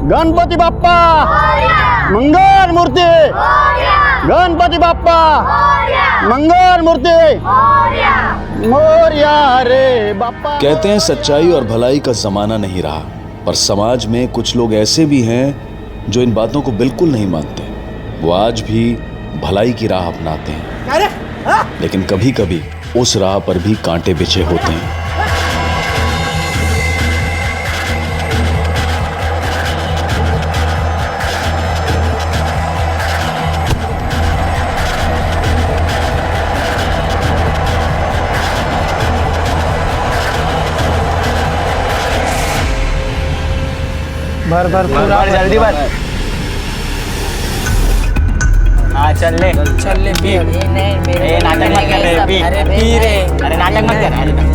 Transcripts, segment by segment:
गणपति बाप्पा मंगल मूर्ति, गणपति बाप्पा मंगल मूर्ति, मोरया रे बाप्पा। कहते हैं सच्चाई और भलाई का जमाना नहीं रहा, पर समाज में कुछ लोग ऐसे भी हैं जो इन बातों को बिल्कुल नहीं मानते। वो आज भी भलाई की राह अपनाते हैं, लेकिन कभी कभी उस राह पर भी कांटे बिछे होते हैं। भर पूरा जल्दी भर। हाँ चल ले पी। नाटक मत कर रहे, पी रे। अरे नाटक मत कर।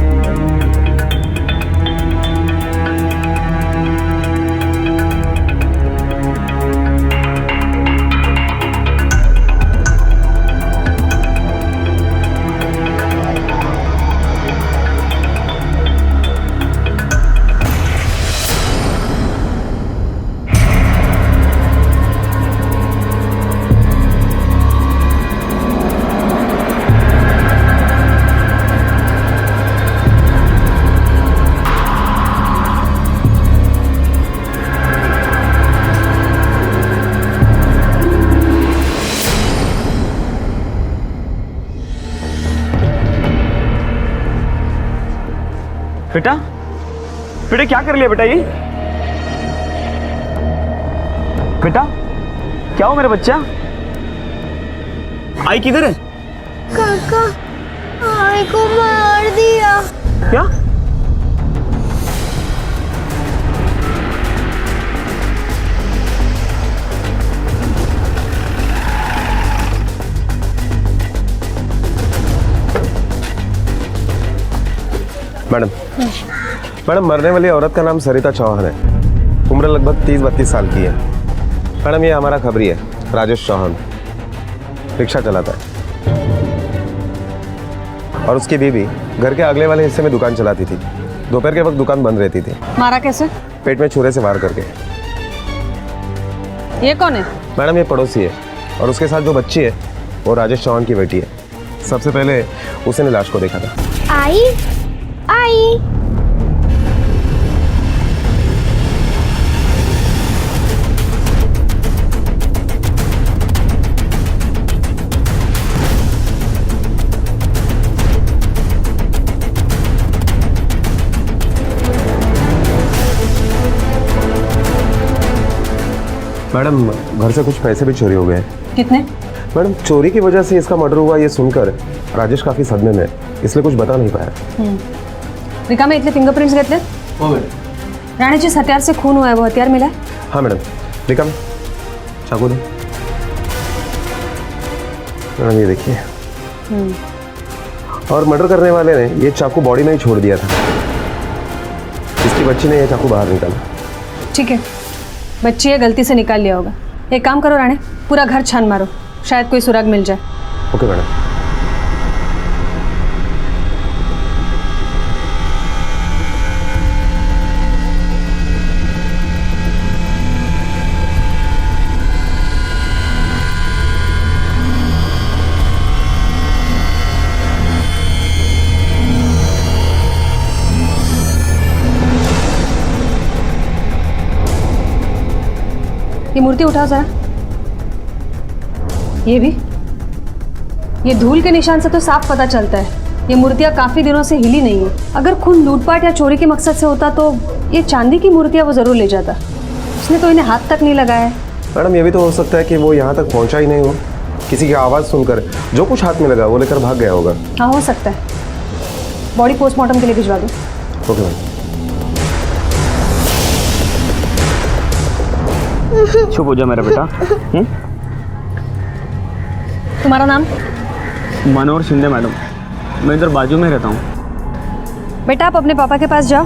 बेटा बेटा क्या कर लिया बेटा ये? बेटा क्या हो मेरा बच्चा? आई किधर है? काका आई को मार दिया। क्या? मैडम मरने वाली औरत का नाम सरिता चौहान है। उम्र लगभग 30-32 साल की है। मैडम ये हमारा खबरी है, राजेश चौहान, रिक्शा चलाता है और उसकी बीवी घर के अगले वाले हिस्से में दुकान चलाती थी। दोपहर के वक्त दुकान बंद रहती थी। मारा कैसे? पेट में छुरे से वार करके। ये कौन है? मैडम ये पड़ोसी है और उसके साथ जो बच्ची है वो राजेश चौहान की बेटी है। सबसे पहले उसने लाश को देखा था। आई मैडम घर से कुछ पैसे भी चोरी हो गए हैं। कितने? मैडम चोरी की वजह से इसका मर्डर हुआ ये सुनकर राजेश काफी सदमे में, इसलिए कुछ बता नहीं पाया। रिकामे इतने फिंगरप्रिंट्स घेतले? हो मैडम। राणे जिस हथियार से खून हुआ है वो हथियार मिला है? हाँ मैडम। रिकामे चाकू दो मैडम, ये देखिए। और मर्डर करने वाले ने ये चाकू बॉडी में ही छोड़ दिया था। इसकी बच्ची ने ये चाकू बाहर निकाला। ठीक है, बच्ची है, गलती से निकाल लिया होगा। एक काम करो राणे, पूरा घर छान मारो, शायद कोई सुराग मिल जाए। Okay madam. ये मूर्ति उठाओ जरा। ये भी, ये धूल के निशान से तो साफ पता चलता है ये मूर्तियां काफी दिनों से हिली नहीं है। अगर खून लूटपाट या चोरी के मकसद से होता तो ये चांदी की मूर्तियां वो जरूर ले जाता। उसने तो इन्हें हाथ तक नहीं लगाया है। मैडम ये भी तो हो सकता है कि वो यहाँ तक पहुँचा ही नहीं हो, किसी की आवाज़ सुनकर जो कुछ हाथ में लगा वो लेकर भाग गया होगा। हाँ हो सकता है। बॉडी पोस्टमार्टम के लिए भिजवा दो। Okay madam. चुप हो जा मेरा बेटा। तुम्हारा नाम? मनोहर शिंदे मैडम, मैं इधर बाजू में रहता हूँ। बेटा आप अपने पापा के पास जाओ।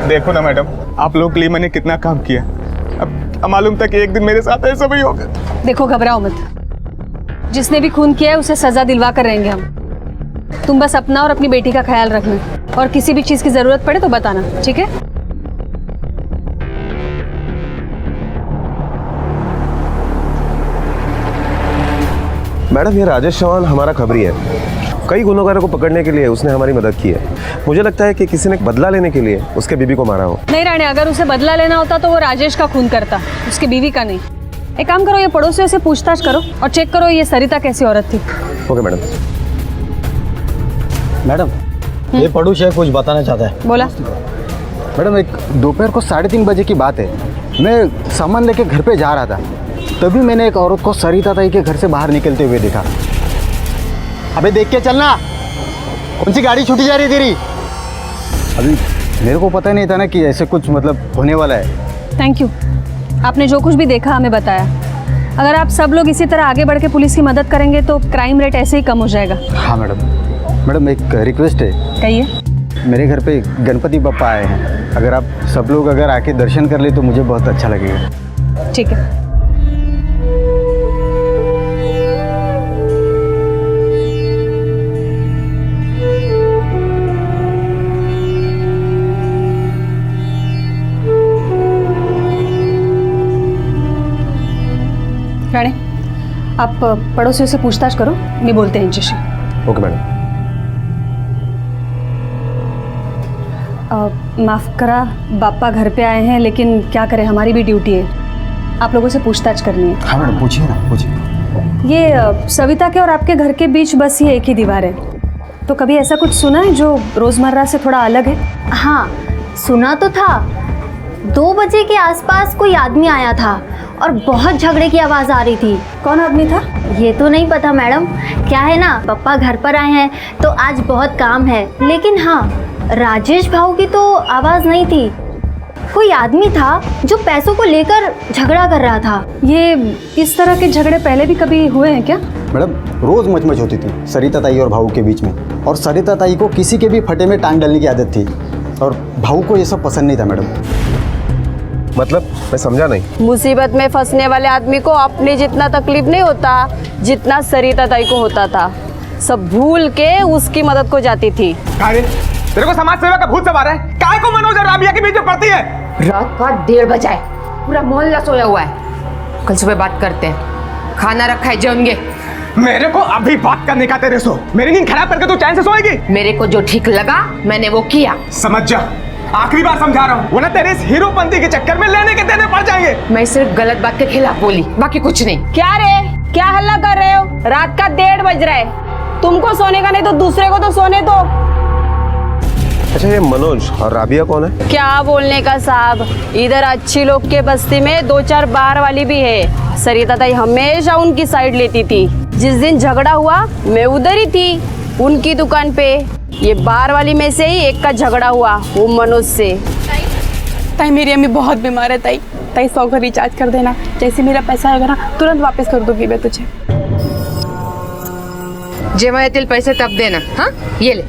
देखो ना मैडम, आप लोगों के लिए मैंने कितना काम किया। अब मालूम था कि एक दिन मेरे साथ ऐसा भी होगा। देखो घबराओ मत, जिसने भी खून किया है उसे सजा दिलवा कर रहेंगे हम। तुम बस अपना और अपनी बेटी का ख्याल रखना। और किसी भी चीज़ की ज़रूरत पड़े तो बताना, ठीक है? मैडम, ये राजेश चौहान हमारा खबरी है। कई गुनहगारों को पकड़ने के लिए उसने हमारी मदद की है। मुझे लगता है कि किसी ने बदला लेने के लिए उसके बीबी को मारा हो। नहीं राणे, अगर उसे बदला लेना होता तो वो राजेश का खून करता, उसकी बीवी का नहीं। एक काम करो, ये पड़ोसियों से पूछताछ करो और चेक करो ये सरिता कैसी औरत थी। Okay madam. मैडम, ये पड़ोसी है, कुछ बताना चाहता है। बोला। मैडम, एक दोपहर को 3:30 बजे की बात है। मैं सामान लेके घर पे जा रहा था, तभी मैंने एक औरत को सरिता ताई के घर से बाहर निकलते हुए देखा। अबे देख के चलना, कौन सी गाड़ी छूटी जा रही तेरी? अभी मेरे को पता नहीं था ना कि ऐसे कुछ मतलब होने वाला है। थैंक यू, आपने जो कुछ भी देखा हमें बताया। अगर आप सब लोग इसी तरह आगे बढ़ के पुलिस की मदद करेंगे तो क्राइम रेट ऐसे ही कम हो जाएगा। हाँ मैडम। मैडम, एक रिक्वेस्ट है। कहिए। मेरे घर पे गणपति बप्पा आए हैं, अगर आप सब लोग अगर आके दर्शन कर ले तो मुझे बहुत अच्छा लगेगा। ठीक है। राणे, आप पड़ोसियों से पूछताछ करो, मैं बोलते हैं इनसे। Okay madam. माफ़ करा, बापा घर पे आए हैं, लेकिन क्या करें, हमारी भी ड्यूटी है। आप लोगों से पूछताछ करनी है। हाँ मैडम, पूछिए ना, पूछिए। ये सविता के और आपके घर के बीच बस ये एक ही दीवार है, तो कभी ऐसा कुछ सुना है जो रोज़मर्रा से थोड़ा अलग है? हाँ, सुना तो था। 2 बजे के आसपास कोई आदमी आया था और बहुत झगड़े की आवाज़ आ रही थी। कौन आदमी था? ये तो नहीं पता मैडम, क्या है ना, पापा घर पर आए हैं तो आज बहुत काम है। लेकिन हाँ, राजेश भाऊ की तो आवाज़ नहीं थी। कोई आदमी था जो पैसों को लेकर झगड़ा कर रहा था। ये इस तरह के झगड़े पहले भी कभी हुए हैं क्या? मैडम, रोज़ मचमच होती थी सरिता ताई और भाऊ के बीच में, और सरिता ताई को किसी के भी फटे में टांग डालने की आदत थी, और भाऊ को ये सब पसंद नहीं था मैडम। मतलब मैं समझा नहीं। मुसीबत में फंसने वाले आदमी को अपने जितना तकलीफ नहीं होता जितना सरिता ताई को होता था। सब भूल के उसकी मदद को जाती थी। तेरे को समाज सेवा का भूत सवार है। काय को मनोज और राबिया के बीच में पड़ती है? रात का 1:30 बजा है, पूरा मोहल्ला सोया हुआ है। कल सुबह बात करते हैं, खाना रखा है, जमेंगे। मेरे को अभी बात करने का तेरे सो। मेरी नींद खराब करके तू चैन से सोएगी? मेरे को जो ठीक लगा मैंने वो किया। समझ जा, आखिरी बार समझा रहा हूँ, वरना तेरे इस हीरोपंती के चक्कर में लेने के देने पड़ जाएंगे। मैं सिर्फ गलत बात के खिलाफ बोली, बाकी कुछ नहीं। क्या रे, क्या हल्ला कर रहे हो? रात का 1:30 बज रहा है, तुमको सोने का नहीं तो दूसरे को तो सोने दो। अच्छा, ये मनोज और राबिया कौन है? क्या बोलने का साहब, इधर अच्छी लोग के बस्ती में 2-4 बार वाली भी है। सरिता ताई हमेशा उनकी साइड लेती थी। जिस दिन झगड़ा हुआ मैं उधर ही थी उनकी दुकान पे। ये बार वाली में से ही एक का झगड़ा हुआ, वो मनोज से। ताई, मेरी अम्मी बहुत बीमार है। ताई 100 का रिचार्ज कर देना, जैसे मेरा पैसा आएगा ना तुरंत वापस कर दूंगी मैं तुझे। जेव्हा येतील पैसे तब देना। हाँ, ये ले,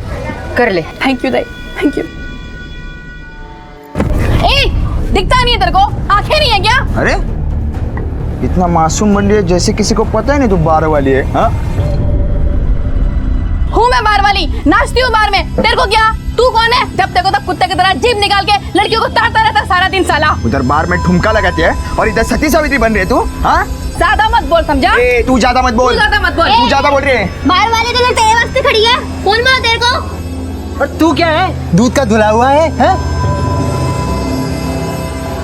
कर ले। थैंक यू ताई, थैंक यू। ए, दिखता नहीं है तेरे को? आंखें नहीं है क्या? अरे इतना मासूम बन रही है जैसे किसी को पता ही नहीं तू बार वाली है। हाँ, हूँ मैं बार वाली, नाचती हूँ बार में। तेरे को क्या? तू कौन है? जब देखो तब कुत्ते की तरह जीभ निकाल के लड़कियों को ताड़ता रहता सारा दिन साला। उधर बार में ठुमका लगाती है और इधर सती सावित्री बन रही है तू। हाँ, ज्यादा मत बोल, समझा? ए, तू ज्यादा मत बोल। तू ज्यादा मत बोल। तू ज्यादा बोल रही है। बाहर वाले तो तेरे वास्ते खड़ी है, कौन बोला तेरे को? और तू क्या है, दूध का धुला हुआ है, हैं?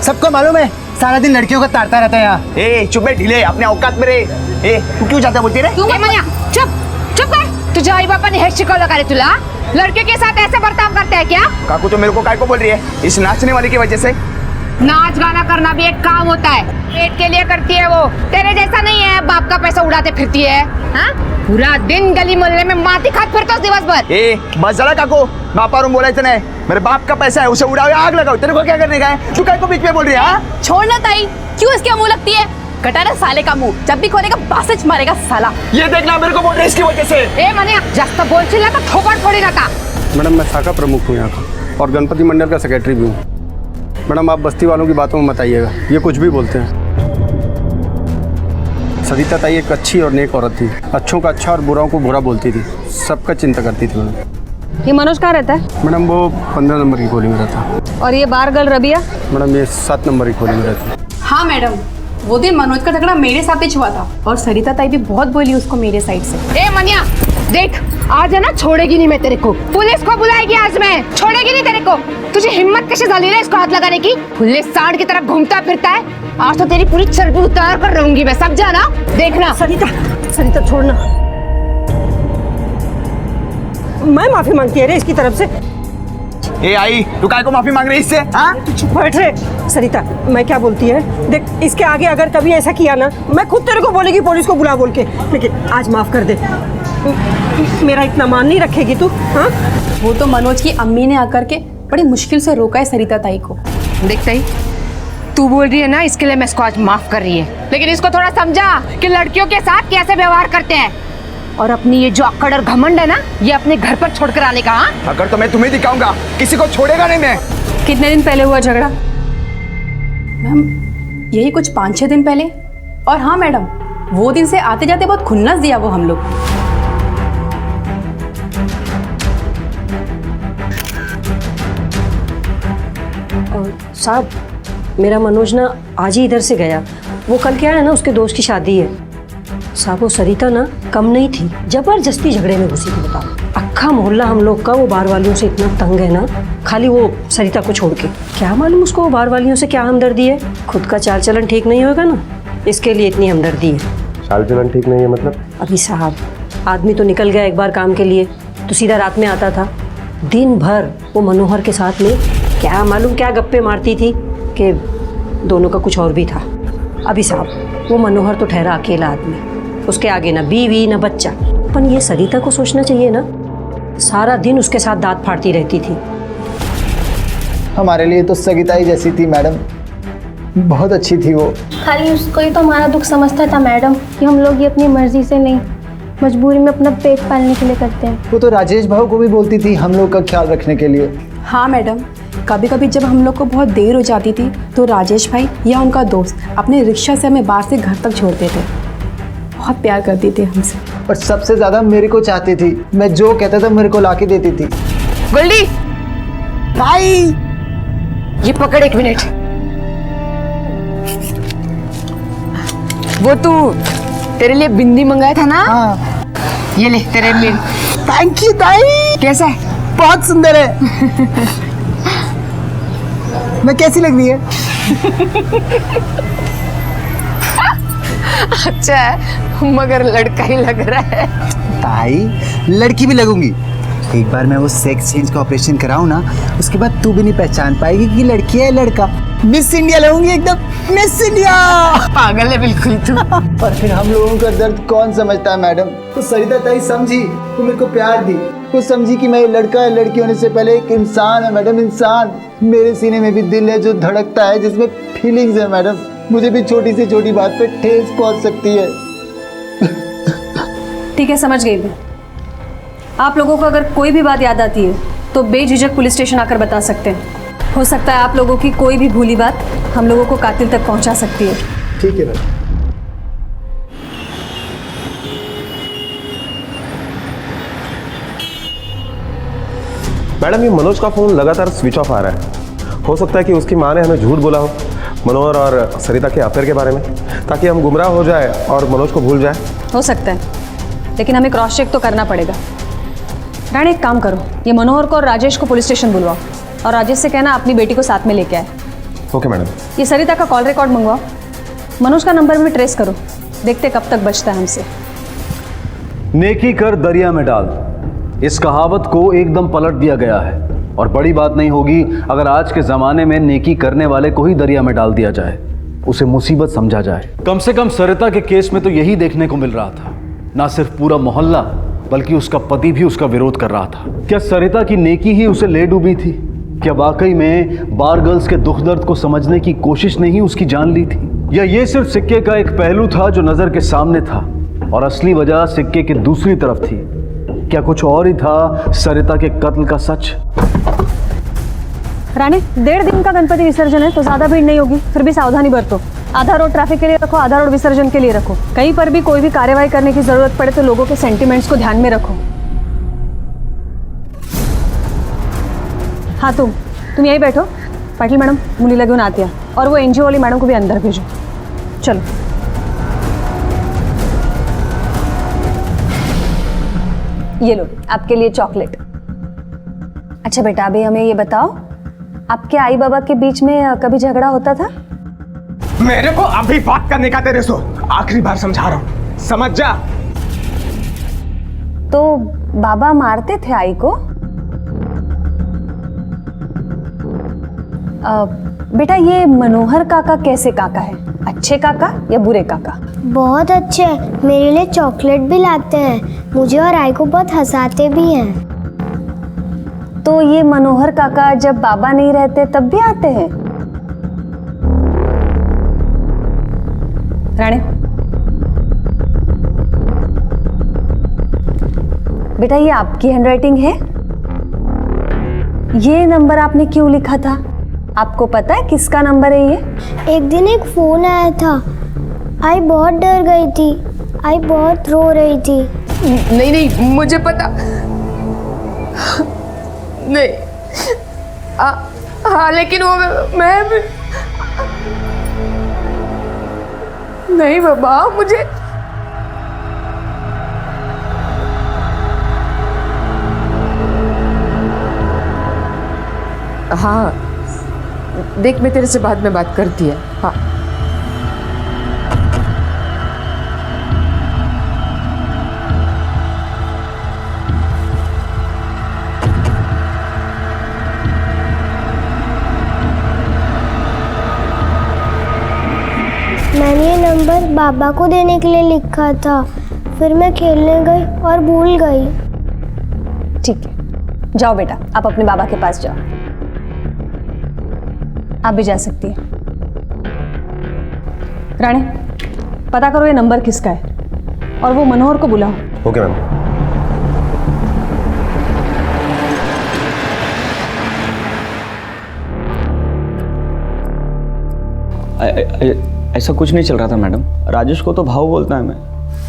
सबको मालूम है सारा दिन लड़कियों को ताड़ता रहता है यहाँ। ए, चुप है ढीले, अपने औकात में रहे। ए, तू क्यों ज्यादा बोलती है? तू क्या मनिया? चुप चुप कर। तुझ्या आई बापा ने हेड शिकवलं का रे तुला? लड़के के साथ ऐसे बर्ताव करते हैं क्या? काकू तो मेरे को काय को बोल रही है? इस नाचने वाली की वजह से। नाच गाना करना भी एक काम होता है, पेट के लिए करती है वो। तेरे जैसा नहीं है, बाप का पैसा उड़ाते फिरती है। हाँ, पूरा दिन गली मोहल्ले में माटी खात फिरतोस दिवस भर। ए, बस जरा काकू, बापा रूम बोलायचं नाही। मेरे बाप का पैसा है, उसे उड़ाओ या आग लगाओ। तेरे को क्या करने का है? तू काय को बीच में बोल रही है? हाँ, छोड़ना ताई, क्यों इसके मुंह लगती है? कटारा साले का मुंह, जब भी खोलेगा बासच मारेगा साला। ये देखना, मेरे को बोल रही है इसकी वजह से। ए मनिया, जास्त बोलशील ना तो थोपड़ फोडीन आता। मैडम, मैं शाखा प्रमुख हूँ यहाँ का और गणपति मंडल का सेक्रेटरी भी हूँ। मैडम, आप बस्ती वालों की बातों में मत आइएगा, ये कुछ भी बोलते हैं। सरिता ताई एक अच्छी और नेक औरत थी, अच्छों का अच्छा और बुराओं को बुरा बोलती थी, सबका चिंता करती थी मैडम। ये मनोज कहाँ रहता है? मैडम वो 15 नंबर की खोली में रहता है। और ये बार गर्ल रबिया? मैडम ये 7 नंबर की खोली में रहती है। हाँ मैडम, वो दिन मनोज का झगड़ा मेरे साथ ही हुआ था और सरिता ताई भी बहुत बोली उसको मेरे साइड से। ए मनिया देख, आज है ना छोड़ेगी नहीं मैं तेरे को। पुलिस को बुलाएगी आज मैं, छोड़ेगी नहीं तेरे को। तुझे हिम्मत कैसे झाली रे इसको हाथ लगाने की? पुलिस सांड की तरफ घूमता फिरता है। आज तो तेरी पूरी चर्बी उतार कर रहूंगी मैं, समझा ना? देखना। सरिता छोड़ना, मैं माफी मांगती है रे इसकी तरफ से। ए आई, तू काय को माफी मांग रही इससे? हाँ? चुप बैठ रे। सरिता मैं क्या बोलती है, देख इसके आगे अगर कभी ऐसा किया ना, मैं खुद तेरे को बोलेगी पुलिस को बुला बोल के। लेकिन आज माफ कर दे, मेरा इतना मान नहीं रखेगी तू? हाँ, वो तो मनोज की अम्मी ने आकर के बड़ी मुश्किल से रोका है सरिता ताई को। देख ताई, तू बोल रही है ना इसके लिए मैं इसको आज माफ कर रही है, लेकिन इसको थोड़ा समझा कि लड़कियों के साथ कैसे व्यवहार करते हैं। और अपनी ये जो अक्कड़ और घमंड है ना, ये अपने घर पर छोड़कर आने का। हाँ? अगर तो मैं तुम्हें दिखाऊंगा, किसी को छोड़ेगा नहीं मैं। कितने दिन पहले हुआ झगड़ा? मैम यही कुछ 5-6 दिन पहले। और हाँ मैडम, वो दिन से आते जाते बहुत खुन्नस दिया वो हम लोग। साहब मेरा मनोज ना आज ही इधर से गया। वो कल क्या है ना, उसके दोस्त की शादी है। साहब वो सरिता ना कम नहीं थी, जबरदस्ती झगड़े में घुसी थी। बताओ, अक्खा मोहल्ला हम लोग का वो बार वालियों से इतना तंग है ना, खाली वो सरिता को छोड़ के। क्या मालूम उसको वो बार वालियों से क्या हमदर्दी है। खुद का चाल चलन ठीक नहीं होगा ना, इसके लिए इतनी हमदर्दी है। चाल चलन ठीक नहीं है मतलब? अभी साहब आदमी तो निकल गया एक बार काम के लिए, तो सीधा रात में आता था। दिन भर वो मनोहर के साथ में क्या मालूम क्या गप्पे मारती थी कि दोनों का कुछ और भी था। अभी साहब वो मनोहर तो ठहरा अकेला आदमी, उसके आगे ना बीवी ना बच्चा। पर ये सरिता को सोचना चाहिए ना, सारा दिन उसके साथ दांत फाड़ती रहती थी। हमारे लिए तो सगिताई जैसी थी मैडम, बहुत अच्छी थी वो। खाली उसको ही तो हमारा दुख समझता था मैडम, कि हम लोग ये अपनी मर्जी से नहीं, मजबूरी में अपना पेट पालने के लिए करते हैं। वो तो राजेश भाव को भी बोलती थी हम लोग का ख्याल रखने के लिए। हाँ मैडम, कभी कभी जब हम लोग को बहुत देर हो जाती थी तो राजेश भाई या उनका दोस्त अपने रिक्शा से हमें बाहर से घर तक छोड़ते थे। बहुत प्यार करती थी हमसे। और सबसे ज्यादा मेरे को चाहती थी, मैं जो कहता था मेरे को लाके देती थी। गोल्डी भाई, ये पकड़ 1 मिनट। वो तू तेरे लिए बिंदी मंगाया था ना? हाँ। ये ले तेरे लिए। थैंक यू ताई। कैसा है? बहुत सुंदर है। मैं कैसी लग रही है? अच्छा है, मगर लड़का ही लग रहा है। ताई लड़की भी लगूंगी। एक बार मैं वो सेक्स चेंज का ऑपरेशन कराऊं ना, उसके बाद तू भी नहीं पहचान पाएगी कि लड़की है लड़का। मिस इंडिया लगूंगी एकदम, मिस इंडिया। पागल है बिल्कुल तू। पर फिर हम लोगों का दर्द कौन समझता है मैडम? तो सरिता ताई समझी, वो मेरे को प्यार दी, वो समझी कि मैं ये लड़का है, लड़की होने से पहले एक इंसान है मैडम, इंसान। मेरे सीने में भी दिल है जो धड़कता है, जिसमें फीलिंग्स है मैडम। मुझे भी छोटी से छोटी बात पे ठेस पहुंच सकती है। ठीक है, समझ गई मैं। आप लोगों को अगर कोई भी बात याद आती है तो बेझिझक पुलिस स्टेशन आकर बता सकते हैं। हो सकता है आप लोगों की कोई भी भूली बात हम लोगों को कातिल तक पहुंचा सकती है। ठीक है मैडम। मैडम ये मनोज का फ़ोन लगातार स्विच ऑफ आ रहा है। हो सकता है कि उसकी माँ ने हमें झूठ बोला हो मनोहर और सरिता के अफेयर के बारे में, ताकि हम गुमराह हो जाए और मनोज को भूल जाए। हो सकता है, लेकिन हमें क्रॉस चेक तो करना पड़ेगा। रानी एक काम करो, ये मनोहर को और राजेश को पुलिस स्टेशन बुलवाओ और राजेश से कहना अपनी बेटी को साथ में लेके आए। Okay madam. ये सरिता का कॉल रिकॉर्ड मंगवाओ, मनोज का नंबर भी ट्रेस करो, देखते कब तक बचता है हमसे। नेकी कर दरिया में डाल, इस कहावत को एकदम पलट दिया गया है। और बड़ी बात नहीं होगी अगर आज के ज़माने में नेकी करने वाले को ही दरिया में डाल दिया जाए, उसे मुसीबत समझा जाए। कम से कम सरिता के केस में तो यही देखने को मिल रहा था। ना सिर्फ पूरा मोहल्ला बल्कि उसका पति भी उसका विरोध कर रहा था। क्या सरिता की नेकी ही उसे ले डूबी थी? क्या वाकई में बार गर्ल्स के दुख दर्द को समझने की कोशिश ने ही उसकी जान ली थी? या ये सिर्फ सिक्के का एक पहलू था जो नज़र के सामने था और असली वजह सिक्के की दूसरी तरफ थी? क्या कुछ और ही था सरिता के कत्ल का सच? रानी 1.5 दिन का गणपति विसर्जन है तो ज़्यादा भीड़ नहीं होगी, फिर भी सावधानी बरतो। आधा रोड ट्रैफिक के लिए रखो, आधा रोड विसर्जन के लिए रखो। कहीं पर भी कोई भी कार्रवाई करने की जरूरत पड़े तो लोगों के सेंटिमेंट्स को ध्यान में रखो। हाँ तुम यही बैठो, पाटिल मैडम मुलीला घेऊन आत्या और वो एनजीओ वाली मैडम को भी अंदर भेजो। चलो। ये लो आपके लिए चॉकलेट। अच्छा बेटा अभी हमें ये बताओ, आपके आई बाबा के बीच में कभी झगड़ा होता था? मेरे को अभी बात करने का तेरे सो आखिरी बार समझा रहा हूँ, समझ जा। तो बाबा मारते थे आई को? बेटा ये मनोहर काका कैसे काका है, अच्छे काका या बुरे काका? बहुत अच्छे, मेरे लिए चॉकलेट भी लाते हैं, मुझे और आई को बहुत हंसाते भी हैं। तो ये मनोहर काका जब बाबा नहीं रहते तब भी आते हैं? राणे बेटा ये आपकी हैंडराइटिंग है? ये नंबर आपने क्यों लिखा था? आपको पता है किसका नंबर है ये? एक दिन एक फोन आया था, आई बहुत डर गई थी, आई बहुत रो रही थी। नहीं नहीं मुझे पता नहीं। हाँ लेकिन वो मैं नहीं बाबा मुझे हाँ देख मैं तेरे से बाद में बात करती है। हाँ मैंने ये नंबर बाबा को देने के लिए लिखा था, फिर मैं खेलने गई और भूल गई। ठीक है जाओ बेटा, आप अपने बाबा के पास जाओ, आप भी जा सकती हैं। राणे पता करो ये नंबर किसका है और वो मनोहर को बुलाओ। Okay ma'am. ऐसा कुछ नहीं चल रहा था मैडम, राजेश को तो भाव बोलता है मैं,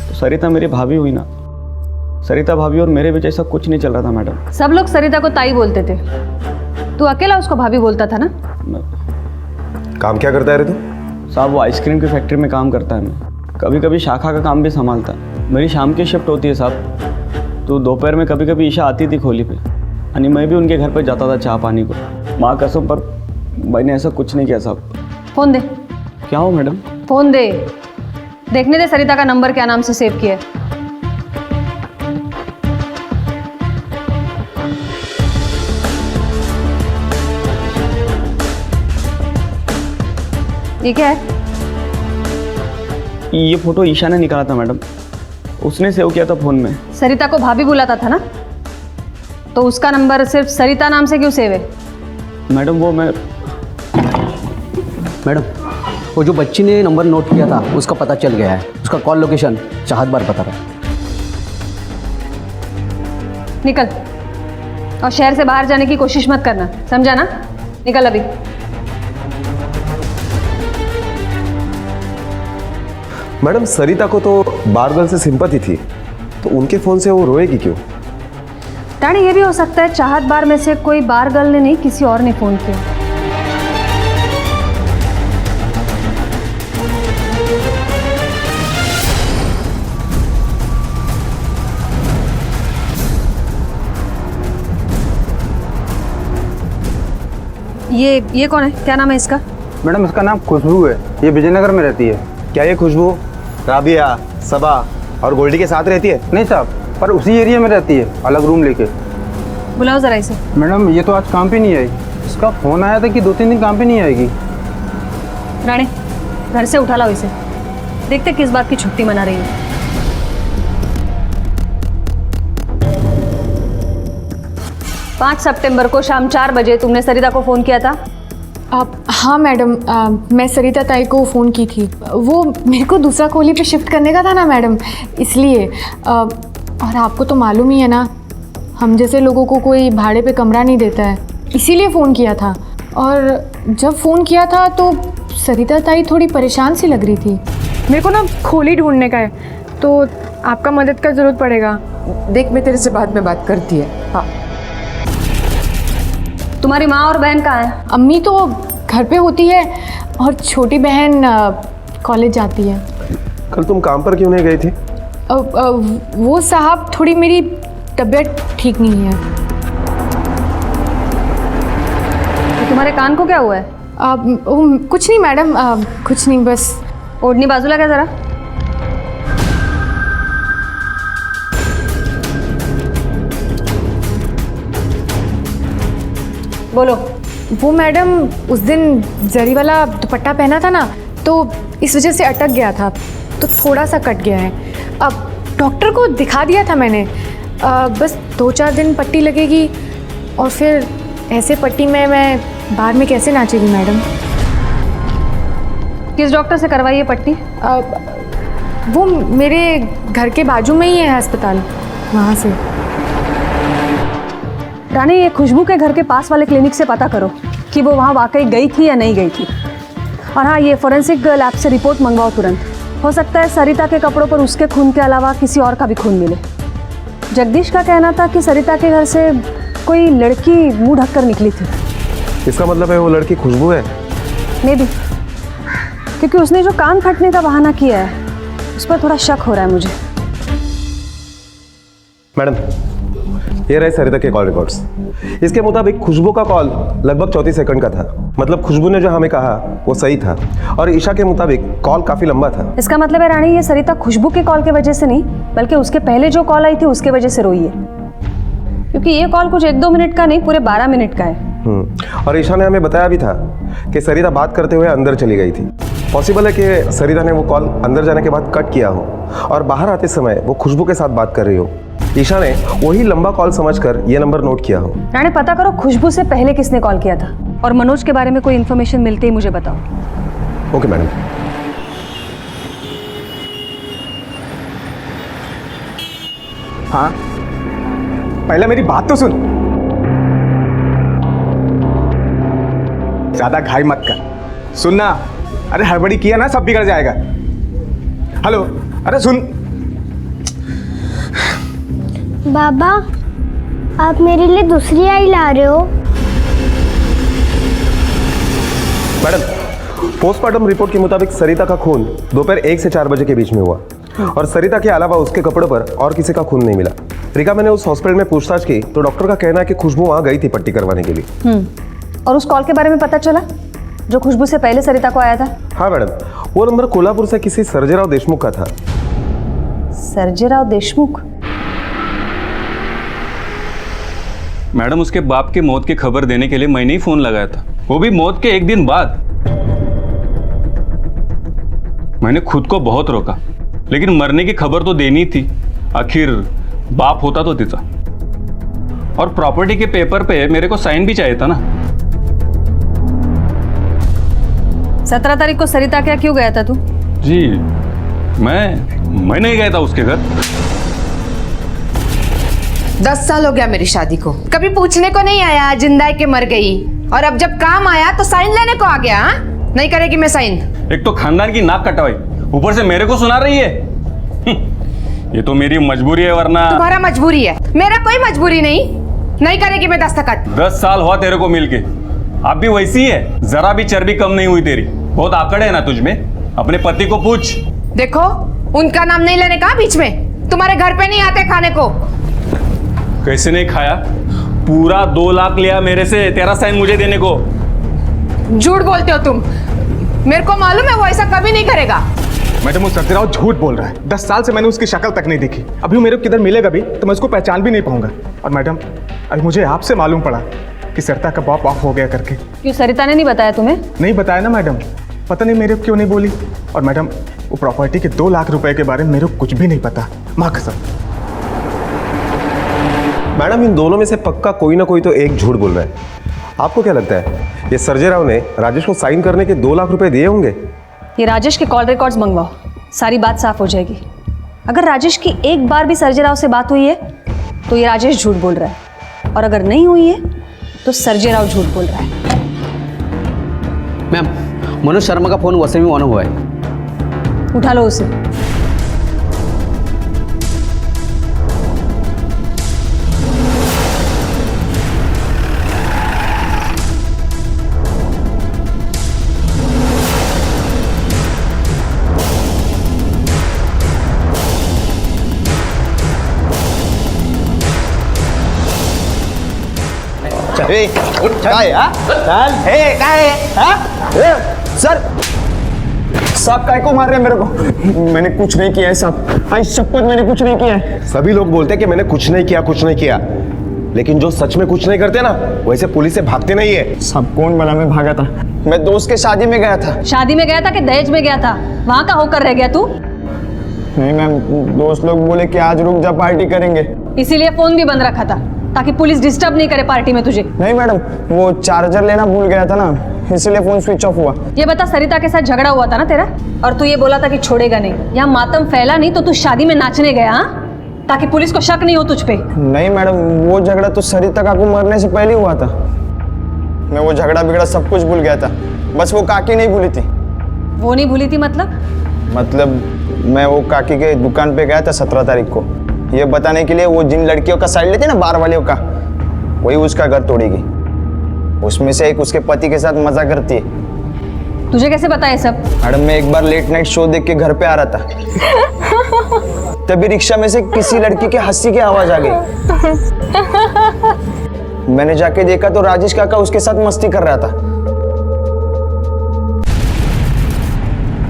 तो सरिता मेरी भाभी हुई ना, सरिता भाभी और मेरे बीच ऐसा कुछ नहीं चल रहा था मैडम। सब लोग सरिता को ताई बोलते थे, तू अकेला उसको भाभी बोलता था ना? काम क्या करता है रे तू? साहब वो आइसक्रीम की फैक्ट्री में काम करता है, मैं कभी कभी शाखा का काम भी संभालता है। मेरी शाम की शिफ्ट होती है साहब, तो दोपहर में कभी कभी ईशा आती थी खोली पे, यानी मैं भी उनके घर पे जाता था चाय पानी को। माँ कसम पर मैंने ऐसा कुछ नहीं किया साहब। फोन दे। क्या हो मैडम? फोन दे, देखने दे सरिता का नंबर क्या नाम से सेव किया है। ये क्या है? ये फोटो ईशा ने निकाला था मैडम, उसने सेव किया था फोन में। सरिता को भाभी बुलाता था ना, तो उसका नंबर सिर्फ सरिता नाम से क्यों सेव है? मैडम वो मैडम वो जो बच्ची ने नंबर नोट किया था उसका पता चल गया है, उसका कॉल लोकेशन चाहत बार बता रहा है। निकल और शहर से बाहर जाने की कोशिश मत करना, समझा ना? निकल अभी। मैडम सरिता को तो बारगल से सिंपैथी थी, तो उनके फोन से वो रोएगी क्यों? रानी ये भी हो सकता है चाहत बार में से कोई बार गर्ल ने नहीं, किसी और ने फोन किया। ये कौन है, क्या नाम है इसका? मैडम इसका नाम खुशबू है, ये विजयनगर में रहती है। क्या ये खुशबू राबिया, सबा और गोल्डी के साथ रहती है? नहीं साहब, पर उसी एरिया में रहती है, अलग रूम लेके। बुलाओ जरा इसे। मैडम ये तो आज काम पे नहीं आई, इसका फोन आया था कि 2-3 दिन काम पे नहीं आएगी। राणे घर से उठा लाओ इसे, देखते किस बात की छुट्टी मना रही है। 5 सितंबर को शाम 4 बजे तुमने सरिता को फ़ोन किया था? हाँ मैडम, मैं सरिता ताई को फ़ोन की थी। वो मेरे को दूसरा कोहली पे शिफ्ट करने का था ना मैडम, इसलिए। और आपको तो मालूम ही है ना, हम जैसे लोगों को कोई भाड़े पे कमरा नहीं देता है, इसीलिए फ़ोन किया था। और जब फ़ोन किया था तो सरिता ताई थोड़ी परेशान सी लग रही थी। मेरे को ना खोली ढूंढने का है, तो आपका मदद का ज़रूरत पड़ेगा। देख मैं तेरे से बाद में बात करती है। हाँ तुम्हारी माँ और बहन कहाँ है? अम्मी तो घर पे होती है और छोटी बहन कॉलेज जाती है। कल तुम काम पर क्यों नहीं गई थी? वो साहब थोड़ी मेरी तबीयत ठीक नहीं है। तो तुम्हारे कान को क्या हुआ है? कुछ नहीं मैडम, कुछ नहीं, बस। ओढ़नी बाजूला क्या जरा। बोलो। वो मैडम उस दिन जरी वाला दुपट्टा पहना था ना, तो इस वजह से अटक गया था, तो थोड़ा सा कट गया है। अब डॉक्टर को दिखा दिया था मैंने, बस 2-4 दिन पट्टी लगेगी और फिर ऐसे पट्टी में मैं बाहर में कैसे नाचेगी मैडम। किस डॉक्टर से करवाई है पट्टी? वो मेरे घर के बाजू में ही है अस्पताल, वहाँ से। रानी, ये खुशबू के घर के पास वाले क्लिनिक से पता करो कि वो वहाँ वाकई गई थी या नहीं गई थी। और हाँ, ये फोरेंसिक लैब से रिपोर्ट मंगवाओ तुरंत। हो सकता है सरिता के कपड़ों पर उसके खून के अलावा किसी और का भी खून मिले। जगदीश का कहना था कि सरिता के घर से कोई लड़की मुंह ढककर निकली थी। इसका मतलब है वो लड़की खुशबू है? मे बी, क्योंकि उसने जो कान फटने का बहाना किया है उस पर थोड़ा शक हो रहा है मुझे। मैडम, ये रहे सरिता के कॉल रिकॉर्ड्स। इसके मुताबिक खुशबू का कॉल लगभग 34 सेकंड का था। मतलब खुशबू ने जो हमें कहा वो सही था, और ईशा के मुताबिक कॉल काफी लंबा था। इसका मतलब है रानी, ये सरिता खुशबू के कॉल की वजह से नहीं, बल्कि उसके पहले जो कॉल आई थी उसके वजह से रोई है, क्योंकि ये कॉल कुछ 1-2 मिनट का नहीं, पूरे 12 मिनट का है। और ईशा ने हमें बताया भी था कि सरिता बात करते हुए अंदर चली गई थी। पॉसिबल है कि सरिता ने वो कॉल अंदर जाने के बाद कट किया हो और बाहर आते समय वो खुशबू के साथ बात कर रही हो। ईशा ने वही लंबा कॉल समझकर ये नंबर नोट किया हो। रानी, पता करो खुशबू से पहले किसने कॉल किया था, और मनोज के बारे में कोई इन्फॉर्मेशन मिलते ही मुझे बताओ। Okay madam. हाँ, पहले मेरी बात तो सुन। ज्यादा घाई मत कर, सुनना। अरे हड़बड़ी किया ना, सब बिगड़ जाएगा। हेलो, अरे सुन। बाबा, आप मेरे लिए दूसरी आई ला रहे हो? मैडम, पोस्टमार्टम रिपोर्ट के मुताबिक सरिता का खून दोपहर 1 से 4 बजे के बीच में हुआ, और सरिता के अलावा उसके कपड़ों पर और किसी का खून नहीं मिला। रिका, मैंने उस हॉस्पिटल में पूछताछ की तो डॉक्टर का कहना है कि खुशबू वहां गई थी पट्टी करवाने के लिए। और उस कॉल के बारे में पता चला जो खुशबू से पहले सरिता को आया था? हाँ मैडम, वो नंबर कोल्हापुर से किसी सर्जेराव देशमुख का था। सर्जेराव देशमुख? मैडम, उसके बाप के मौत की खबर देने के लिए मैंने ही फोन लगाया था, वो भी मौत के 1 दिन बाद। मैंने खुद को बहुत रोका, लेकिन मरने की खबर तो देनी थी। आखिर बाप होता तो तिचा, और प्रॉपर्टी के पेपर पे मेरे को साइन भी चाहिए था ना। 17 तारीख को सरिता क्या क्यों गया था तू? जी, मैं नहीं गया था उसके घर। 10 साल हो गया मेरी शादी को, कभी पूछने को नहीं आया जिंदा है कि मर गई, और अब जब काम आया तो साइन लेने को आ गया। हाँ, नहीं करेगी मैं साइन। एक तो खानदान की नाक कटवाई, ऊपर से मेरे को सुना रही है। ये तो मेरी मजबूरी है, वरना। तुम्हारा मजबूरी है, मेरा कोई मजबूरी नहीं करेगी मैं दस्तखत। 10 साल हुआ तेरे को मिलके, अब भी वैसी है, जरा भी चर्बी कम नहीं हुई तेरी। बहुत आकड़ है ना तुझ में, अपने पति को पूछ। देखो, उनका नाम नहीं लेने का बीच में, तुम्हारे घर पे नहीं आते खाने को। कैसे नहीं खाया? पूरा 2 लाख लिया मेरे से तेरा साइन मुझे देने को। झूठ बोलते हो तुम, मेरे को मालूम है वो ऐसा कभी नहीं करेगा। मैडम, वो सर्जेराव झूठ बोल रहा है। 10 साल से मैंने उसकी शक्ल तक नहीं देखी, अभी वो मेरे को किधर मिलेगा भी तो मैं उसको पहचान भी नहीं पाऊंगा। और मैडम, अभी मुझे आपसे मालूम पड़ा कि सरिता का बाप ऑफ हो गया करके। क्यों, सरिता ने नहीं बताया तुम्हें? नहीं बताया ना मैडम, पता नहीं मेरे को क्यों नहीं बोली। और मैडम, वो प्रॉपर्टी के 2 लाख रुपए के बारे में मेरे को कुछ भी नहीं पता, माँ कसम। मैडम, इन दोनों में से पक्का कोई ना कोई तो एक झूठ बोल रहा है। आपको क्या लगता है, ये सर्जेराव ने राजेश को साइन करने के 2 लाख रुपए दिए होंगे? ये राजेश के कॉल रिकॉर्ड्स मंगवाओ, सारी बात साफ हो जाएगी। अगर राजेश की एक बार भी सर्जेराव से बात हुई है तो ये राजेश झूठ बोल रहा है, और अगर नहीं हुई है तो सर्जेराव झूठ बोल रहा है। मैम, मनोज शर्मा का फोन वैसे भी ऑन हुआ है। उठा लो उसे। सर साहब काय को मार रहे हैं मेरे को? मैंने कुछ नहीं किया है साहब, आई शपथ मैंने कुछ नहीं किया है। सभी लोग बोलते हैं कि मैंने कुछ नहीं किया, लेकिन जो सच में कुछ नहीं करते ना वैसे पुलिस से भागते नहीं है। सब कौन बोला मैं भागा था? मैं दोस्त के शादी में गया था। शादी में गया था कि दहेज में गया था? वहाँ का होकर रह गया तू? नहीं मैम, दोस्त लोग बोले कि आज रुक जा पार्टी करेंगे, इसीलिए फोन भी बंद रखा था ताकि पुलिस डिस्टर्ब नहीं करे पार्टी में तुझे। नहीं मैडम, वो चार्जर लेना भूल गया था ना, इसलिए फोन स्विच ऑफ हुआ। ये बता, सरिता के साथ झगड़ा हुआ था ना तेरा, और तू ये बोला था कि छोड़ेगा नहीं। यहाँ मातम फैला नहीं तो तू शादी में नाचने गया, हाँ? ताकि पुलिस को शक नहीं हो तुझ पे। नहीं मैडम, वो झगड़ा तो सरिता काकू मरने से पहले हुआ था। मैं वो झगड़ा बिगड़ा सब कुछ भूल गया था, बस वो काकी नहीं भूली थी। वो नहीं भूली थी मतलब मैं वो काकी के दुकान पे गया था 17 तारीख को, ये बताने के लिए वो जिन लड़कियों का साइड लेते ना, बार वालियों का, वही उसका घर तोड़ेगी। उसमें से एक उसके पति के साथ मजा करती है। तुझे कैसे पता है सब? मैडम, मैं एक बार लेट नाइट शो देख के घर पे आ रहा था, तभी रिक्शा में से किसी लड़की के हंसी की आवाज आ गई। मैंने जाके देखा तो राजेश काका उसके साथ मस्ती कर रहा था।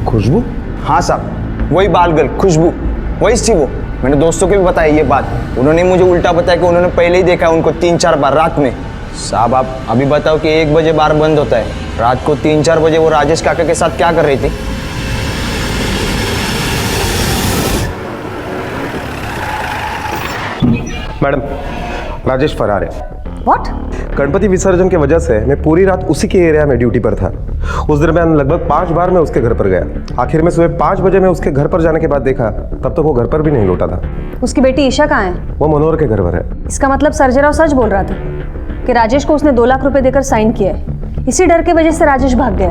खुशबू? हाँ साहब, वही बाल गर्ल खुशबू, वही थी वो। मैंने दोस्तों को भी बताया ये बात, उन्होंने मुझे उल्टा बताया कि उन्होंने पहले ही देखा उनको 3-4 बार रात में। साहब आप अभी बताओ कि 1 बजे बार बंद होता है, रात को 3-4 बजे वो राजेश काका के साथ क्या कर रही थी? मैडम, राजेश फरार है। What? गणपति विसर्जन की वजह से मैं पूरी रात उसी के एरिया में ड्यूटी पर था। उस दरमियान लगभग 5 बार मैं उसके घर पर गया। आखिर में सुबह 5 बजे मैं उसके घर पर जाने के बाद देखा, तब तो वो घर पर भी नहीं लौटा था। उसकी बेटी ईशा कहाँ है? वो मनोहर के घर पर है। इसका मतलब सर्जेराव सच बोल रहा था कि राजेश को उसने 2 लाख रुपए देकर साइन किया है। इसी डर की वजह से राजेश भाग गया।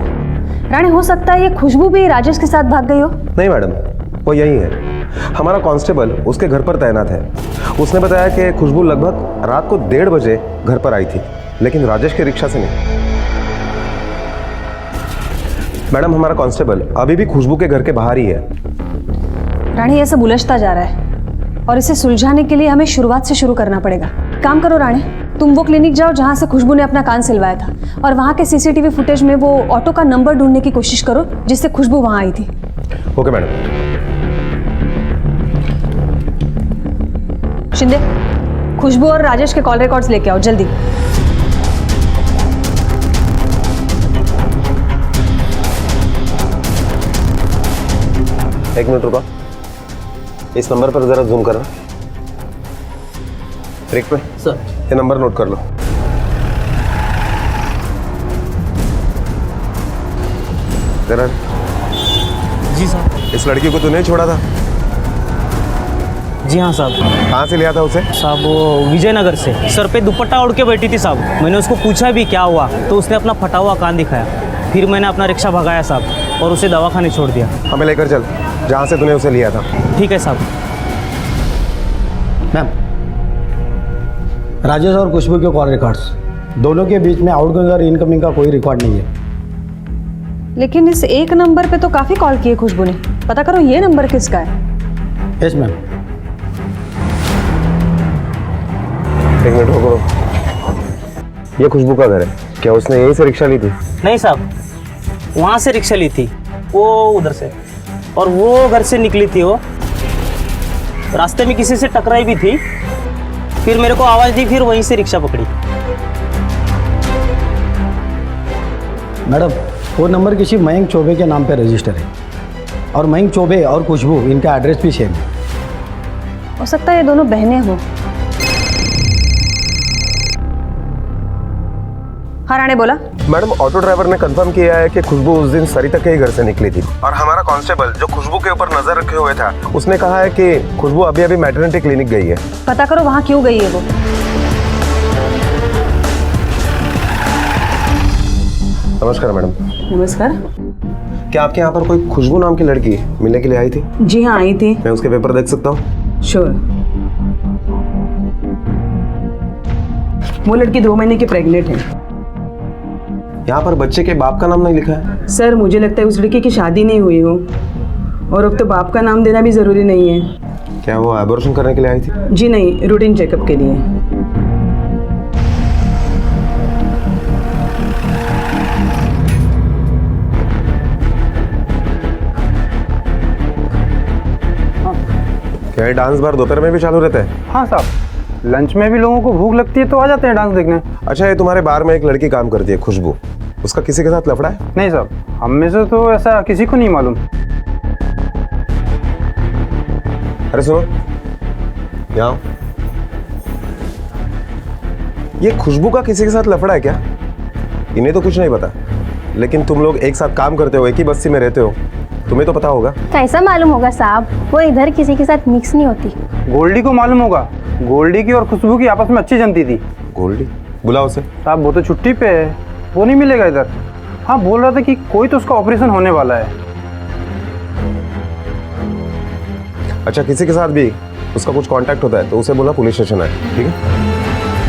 रानी, हो सकता है ये खुशबू भी राजेश के साथ भाग गई हो? नहीं मैडम, वो यही है। हमारा कांस्टेबल उसके घर पर तैनात है। उसने बताया कि खुशबू लगभग रात को 1:30 बजे घर पर आई थी, लेकिन राजेश के रिक्शा से नहीं। मैडम, हमारा कांस्टेबल अभी भी खुशबू के घर के बाहर ही है। रानी, ये सब उलझता जा रहा है और इसे सुलझाने के लिए हमें शुरुआत से शुरू करना पड़ेगा। काम करो रानी, तुम वो क्लिनिक जाओ जहाँ से खुशबू ने अपना कान सिलवाया था, और वहाँ के सीसीटीवी फुटेज में वो ऑटो का नंबर ढूंढने की कोशिश करो जिससे खुशबू वहाँ आई थी। Okay madam. शिंदे, खुशबू और राजेश के कॉल रिकॉर्ड्स लेके आओ जल्दी। एक मिनट रुको, इस नंबर पर जरा जूम करना। रिक पे सर, ये नंबर नोट कर लो। जरा। जी साहब। इस लड़की को तूने छोड़ा था? जी हाँ साहब। कहाँ से लिया था उसे? साहब वो विजयनगर से। सर पे दुपट्टा ओढ़ के बैठी थी साहब। मैंने उसको पूछा भी क्या हुआ, तो उसने अपना फटा हुआ कान दिखाया। फिर मैंने अपना रिक्शा भगाया साहब और उसे दवाखाने छोड़ दिया। हमें लेकर चल जहाँ से तूने उसे लिया था। ठीक है साहब। मैम, राजेश और खुशबू के कॉल रिकॉर्ड्स, दोनों के बीच में आउटगोइंग और इनकमिंग का कोई रिकॉर्ड नहीं है। लेकिन इस एक नंबर पे तो काफी कॉल किए खुशबू ने। पता करो ये नंबर किसका है। Yes ma'am. एक मिनट रुको, ये खुशबू का घर है क्या? उसने यहीं से रिक्शा ली थी? नहीं साहब, वहाँ से रिक्शा ली थी, वो उधर से, और वो घर से निकली थी। वो रास्ते में किसी से टकराई भी थी, फिर मेरे को आवाज़ दी, फिर वहीं से रिक्शा पकड़ी। मैडम, वो नंबर किसी मयंक चौबे के नाम पे रजिस्टर है, और मयंक चौबे और खुशबू इनका एड्रेस भी सेम है। हो सकता है ये दोनों बहनें हो। हाँ राणे, बोला। मैडम, ऑटो ड्राइवर ने कंफर्म किया है कि खुशबू उस दिन सरिता के ही घर से निकली थी, और हमारा कांस्टेबल जो खुशबू के ऊपर नजर रखे हुए था, उसने कहा है कि खुशबू अभी अभी मैटरनिटी क्लिनिक गई है। पता करो वहाँ क्यों गई है वो। नमस्कार मैडम। नमस्कार। क्या आपके यहाँ पर कोई खुशबू नाम की लड़की मिलने के लिए आई थी? जी हाँ, आई थी। मैं उसके पेपर देख सकता हूँ? श्योर। वो लड़की 2 महीने की प्रेग्नेंट है। यहाँ पर बच्चे के बाप का नाम नहीं लिखा है। सर, मुझे लगता है उस लड़की की शादी नहीं हुई हो, और अब तो बाप का नाम देना भी जरूरी नहीं है। क्या वो एबॉर्शन करने के लिए आई थी? जी नहीं, रूटीन चेकअप के लिए। क्या ये डांस बार दोपहर में भी चालू रहता है? हाँ साहब, लंच में भी लोगों को भूख लगती है तो आ जाते हैं डांस देखने। अच्छा, ये तुम्हारे बार में एक लड़की काम करती है खुशबू, उसका किसी के साथ लफड़ा है? नहीं साहब, हम में से तो ऐसा किसी को नहीं मालूम। अरे सुनो, यहाँ आओ। ये खुशबू का किसी के साथ लफड़ा है क्या? इन्हें तो कुछ नहीं पता, लेकिन तुम लोग एक साथ काम करते हो, एक ही बस्ती में रहते हो, तुम्हें तो पता होगा। कैसा मालूम होगा साहब, वो इधर किसी के साथ मिक्स नहीं होती। गोल्डी को मालूम होगा, गोल्डी की और खुशबू की आपस में अच्छी जमती थी। गोल्डी? बुलाओ उसे। साहब वो तो छुट्टी पे है, वो नहीं मिलेगा इधर। हाँ, बोल रहा था कि कोई तो उसका ऑपरेशन होने वाला है। अच्छा, किसी के साथ भी उसका कुछ कांटेक्ट होता है तो उसे बोला पुलिस स्टेशन है, ठीक है?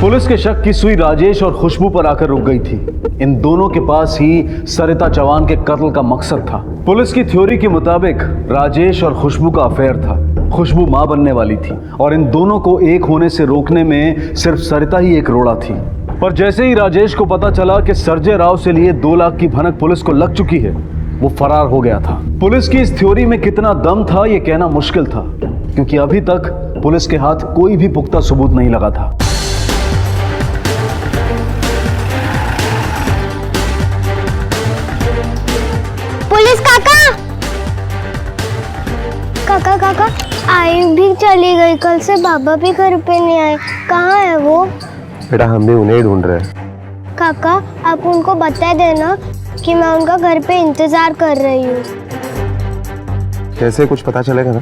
पुलिस के शक की सुई राजेश और खुशबू पर आकर रुक गई थी। इन दोनों के पास ही सरिता चौहान के कत्ल का मकसद था। पुलिस की थ्योरी के मुताबिक राजेश और खुशबू का अफेयर था। खुशबू मां बनने वाली थी और इन दोनों को एक होने से रोकने में सिर्फ सरिता ही एक रोड़ा थी। पर जैसे ही राजेश को पता चला कि संजय राव से लिए 2 लाख की भनक पुलिस को लग चुकी है, वो फरार हो गया था। पुलिस की इस थ्योरी में कितना दम था ये कहना मुश्किल था, क्योंकि अभी तक पुलिस के हाथ कोई भी पुख्ता सबूत नहीं लगा था। पुलिस काका, काका काका, आई भी चली गई, कल से बाबा भी घर पे नहीं आए, कहाँ है वो? बेटा, हम भी उन्हें ही ढूंढ रहे हैं। काका, आप उनको बता देना कि मैं उनका घर पे इंतजार कर रही हूँ। कैसे कुछ पता चलेगा ना,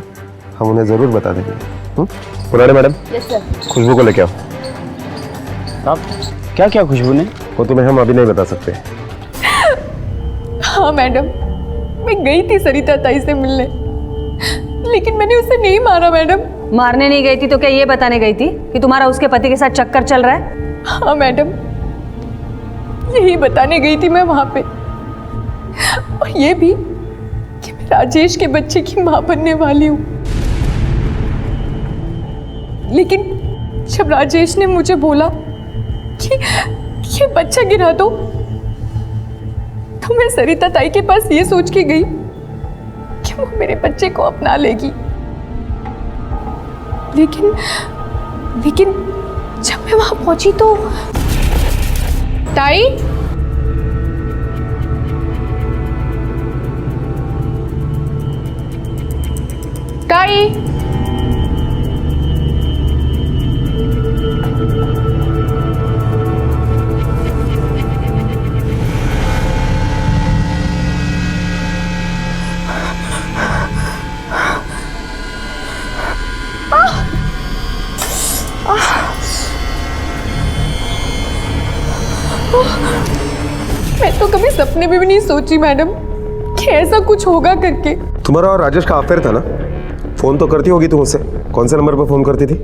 हम उन्हें जरूर बता देंगे। पुराने मैडम, यस सर। खुशबू को लेके आओ। साहब, क्या क्या खुशबू ने? वो तुम्हें हम अभी नहीं बता सकते। हाँ मैडम, मैं गई थी सरिता ताई से मिलने, लेकिन मैंने उसे नहीं मारा मैडम। मारने नहीं गई थी तो क्या ये बताने गई थी कि तुम्हारा उसके पति के साथ चक्कर चल रहा है? हाँ मैडम, यही बताने गई थी मैं वहां पे, और ये भी कि मैं राजेश के बच्चे की मां बनने वाली हूँ। लेकिन जब राजेश ने मुझे बोला कि ये बच्चा गिरा दो, तो मैं सरिता ताई के पास ये सोच के गई कि वो मेरे बच्चे को अपना लेगी। लेकिन जब मैं वहां पहुंची तो ताई, ताई, मैं तो कभी सपने में भी नहीं सोची मैडम कि ऐसा कुछ होगा करके। तुम्हारा और राजेश का अफेयर था ना? फोन तो करती होगी तुम उससे। कौन से नंबर पर फोन करती थी?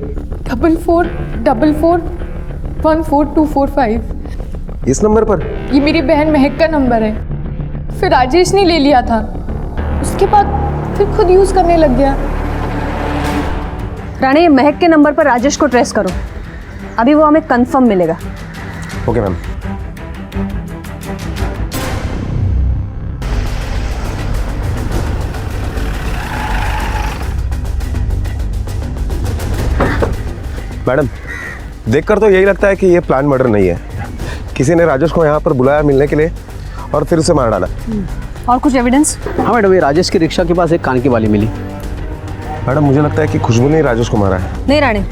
4444144245। इस नंबर पर? ये मेरी बहन महक का नंबर है, फिर राजेश ने ले लिया था, उसके बाद फिर खुद यूज करने लग गया। रानी, महक के नंबर पर राजेश को ट्रेस करो, अभी वो हमें कंफर्म मिलेगा। Okay ma'am. मैडम, देखकर तो यही लगता है कि ये प्लान मर्डर नहीं है। किसी ने राजेश को यहाँ पर बुलाया मिलने के लिए और फिर उसे मार डाला। और कुछ एविडेंस? हाँ मैडम, ये राजेश की रिक्शा के पास एक कान की बाली मिली। मैडम, मुझे लगता है कि खुशबू ने राजेश को मारा है। नहीं रानी,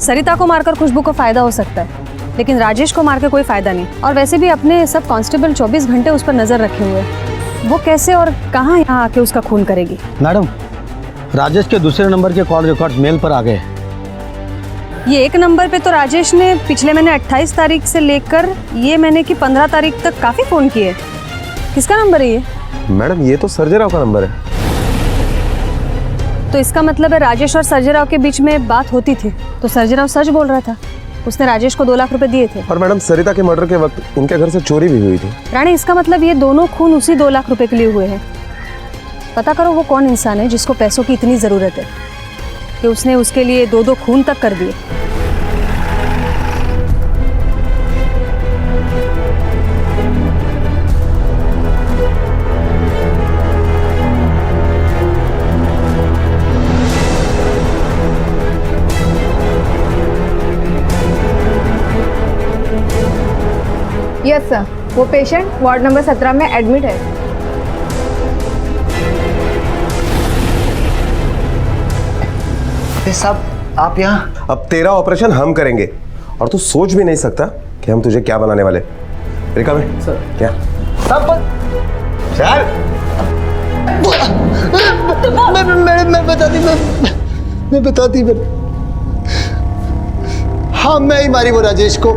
सरिता को मारकर खुशबू को फायदा हो सकता है, लेकिन राजेश को मार के कोई फायदा नहीं। और वैसे भी अपने सब कांस्टेबल 24 घंटे उस पर नजर रखे हुए हैं, वो कैसे और कहाँ यहाँ आके उसका खून करेगी? मैडम, राजेश के दूसरे नंबर के कॉल रिकॉर्ड्स मेल पर आ गए। ये एक नंबर पे तो राजेश ने पिछले महीने 28 तारीख से लेकर ये महीने की 15 तारीख तक काफी फोन किए। किसका नंबर है ये? मैडम, ये तो सर्जय राव का नंबर है। तो इसका मतलब है राजेश और सर्जय राव के बीच में बात होती थी, तो सर्जय राव सच बोल रहा था, उसने राजेश को 2 लाख रुपए दिए थे। और मैडम, सरिता के मर्डर के वक्त उनके घर से चोरी भी हुई थी। रानी, इसका मतलब ये दोनों खून उसी 2 लाख रुपए के लिए हुए हैं। पता करो वो कौन इंसान है जिसको पैसों की इतनी जरूरत है कि उसने उसके लिए 2-2 खून तक कर दिए। वो पेशेंट वार्ड नंबर 17 में एडमिट है। साहब आप यहाँ? अब तेरा ऑपरेशन हम करेंगे और तू सोच भी नहीं सकता कि हम तुझे क्या बनाने वाले। रिका में सर क्या चल मैं बताती हाँ मैं ही मारी वो राजेश को।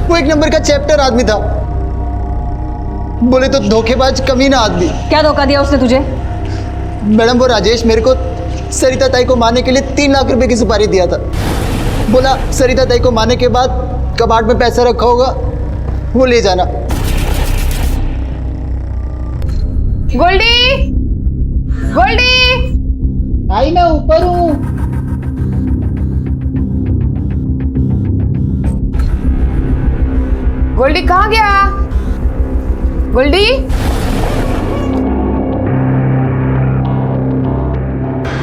वो एक नंबर का चैप्टर आदमी था, बोले तो धोखेबाज कमीना आदमी। क्या धोखा दिया उसने तुझे? मैडम वो राजेश मेरे को सरिता ताई को मारने के लिए 3 लाख रुपए की सुपारी दिया था। बोला सरिता ताई को मारने के बाद कबाड़ में पैसा रखा होगा, वो ले जाना। गोल्डी, गोल्डी, आई मैं ऊपर हूँ। गोल्डी कहाँ गया? गोल्डी,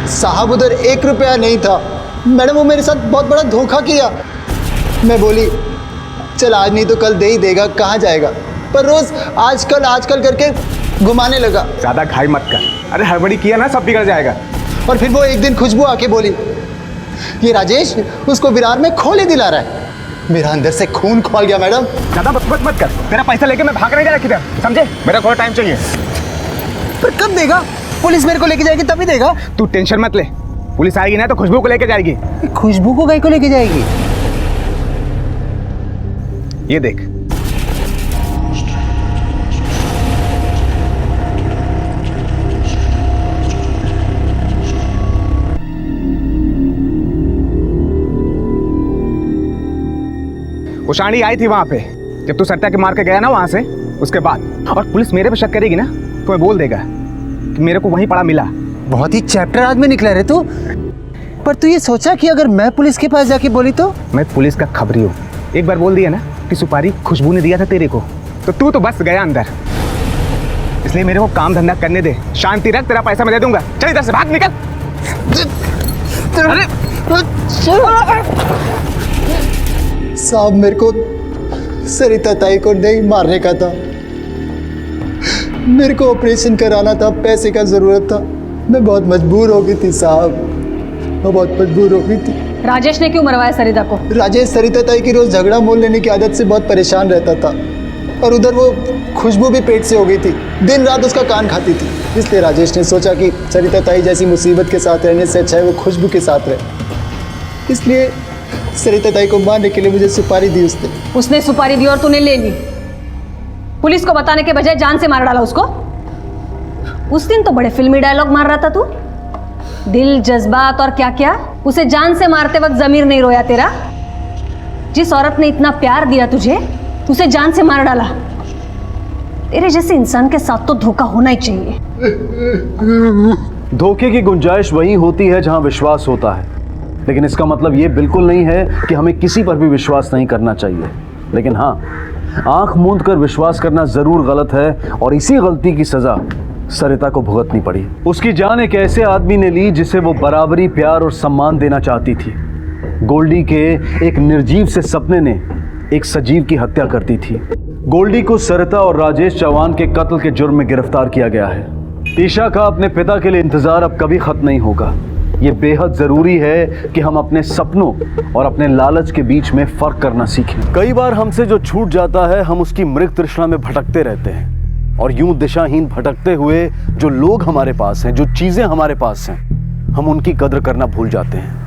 साहब उधर 1 रुपया नहीं था। मैडम वो मेरे साथ बहुत बड़ा धोखा किया। मैं बोली चल आज नहीं तो कल दे ही देगा, कहाँ जाएगा, पर रोज आजकल करके घुमाने लगा। ज्यादा घाई मत कर, अरे हड़बड़ी किया ना सब बिगड़ जाएगा। और फिर वो एक दिन खुशबू आके बोली ये राजेश उसको विरार में खोले दिला रहा है। मेरा अंदर से खून खोल गया। मैडम ज्यादा बकवास मत कर, तेरा पैसा लेके मैं भाग नहीं जा रहा किधर, समझे? मेरा थोड़ा टाइम चाहिए। पर कब देगा? पुलिस मेरे को लेके जाएगी तभी देगा। तू टेंशन मत ले, पुलिस आएगी ना तो खुशबू को लेके जाएगी। खुशबू को कहीं को लेके जाएगी? ये देख, वो शानी आई थी वहां पे जब तू सरिता के मार के गया ना वहां से, उसके बाद। और पुलिस मेरे पे शक करेगी ना तो मैं बोल देगा कि मेरे को वहीं पड़ा मिला। बहुत ही चैप्टर आदमी निकला रे तू। पर तू ये सोचा कि अगर मैं पुलिस के पास जाके बोली तो? मैं पुलिस का खबरी हूँ, एक बार बोल दिया ना कि सुपारी खुशबू ने दिया था तेरे को, तो तू तो बस गया अंदर। इसलिए मेरे को काम धंधा करने दे, शांति रख, तेरा पैसा मैं दे दूंगा। चल इधर से भाग, निकल। साहब मेरे को सरिता ताई को नहीं मारने का था, मेरे को ऑपरेशन कराना था, पैसे का जरूरत था। मैं बहुत मजबूर हो गई थी साहब, मैं बहुत मजबूर हो गई थी। राजेश ने क्यों मरवाया सरिता को? राजेश सरिता ताई की रोज झगड़ा मोल लेने की आदत से बहुत परेशान रहता था, और उधर वो खुशबू भी पेट से हो गई थी, दिन रात उसका कान खाती थी। इसलिए राजेश ने सोचा कि सरिता ताई जैसी मुसीबत के साथ रहने से अच्छा है वो खुशबू के साथ रहे। इसलिए सरिता ताई को मारने के लिए मुझे सुपारी दी उसने। उसने सुपारी दी और तूने ले ली। पुलिस को बताने के बजाय जान से मार डाला उसको। उस दिन तो बड़े फिल्मी डायलॉग मार रहा था तू, दिल जज्बात और क्या क्या। उसे जान से मारते वक्त जमीर नहीं रोया तेरा? जिस औरत ने इतना प्यार दिया तुझे, उसे जान से मार डाला। तेरे जैसे इंसान के साथ तो धोखा होना ही चाहिए। धोखे की गुंजाइश वहीं होती है जहां विश्वास होता है, लेकिन इसका मतलब ये बिल्कुल नहीं है कि हमें किसी पर भी विश्वास नहीं करना चाहिए। लेकिन हाँ, आंख मूंद कर विश्वास करना जरूर गलत है, और इसी गलती की सजा सरिता को भुगतनी पड़ी। उसकी जान एक ऐसे आदमी ने ली जिसे वो बराबरी, प्यार और सम्मान देना चाहती थी। गोल्डी के एक निर्जीव से सपने ने एक सजीव की हत्या कर दी थी। गोल्डी को सरिता और राजेश चौहान के कत्ल के जुर्म में गिरफ्तार किया गया है। ईशा का अपने पिता के लिए इंतजार अब कभी खत्म नहीं होगा। ये बेहद जरूरी है कि हम अपने सपनों और अपने लालच के बीच में फर्क करना सीखें। कई बार हमसे जो छूट जाता है, हम उसकी मृग तृष्णा में भटकते रहते हैं, और यूं दिशाहीन भटकते हुए जो लोग हमारे पास हैं, जो चीजें हमारे पास हैं, हम उनकी कद्र करना भूल जाते हैं।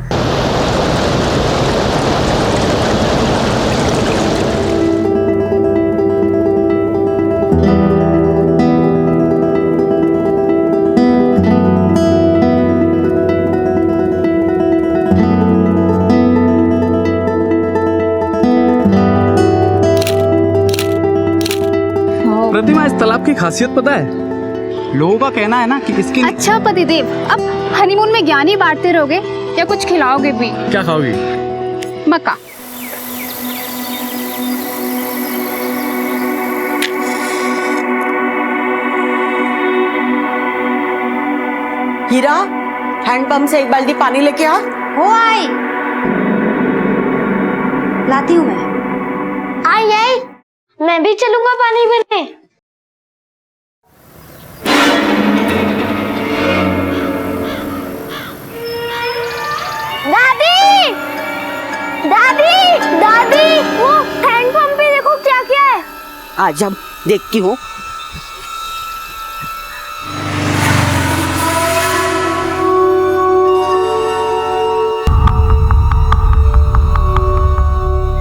प्रतिमा, इस तालाब की खासियत पता है? लोगों का कहना है ना कि इसकी। अच्छा पतिदेव, अब हनीमून में ज्ञान ही बांटते रहोगे या कुछ खिलाओगे भी? क्या खाओगी? मक्का। हीरा, हैंडपंप से एक बाल्टी पानी लेके आ। हो आई, लाती हूँ मैं। आई मैं भी चलूंगा पानी भरने। दादी, दादी, दादी, वो हैंडपंप पे देखो क्या क्या है। आज हम देखती हूँ।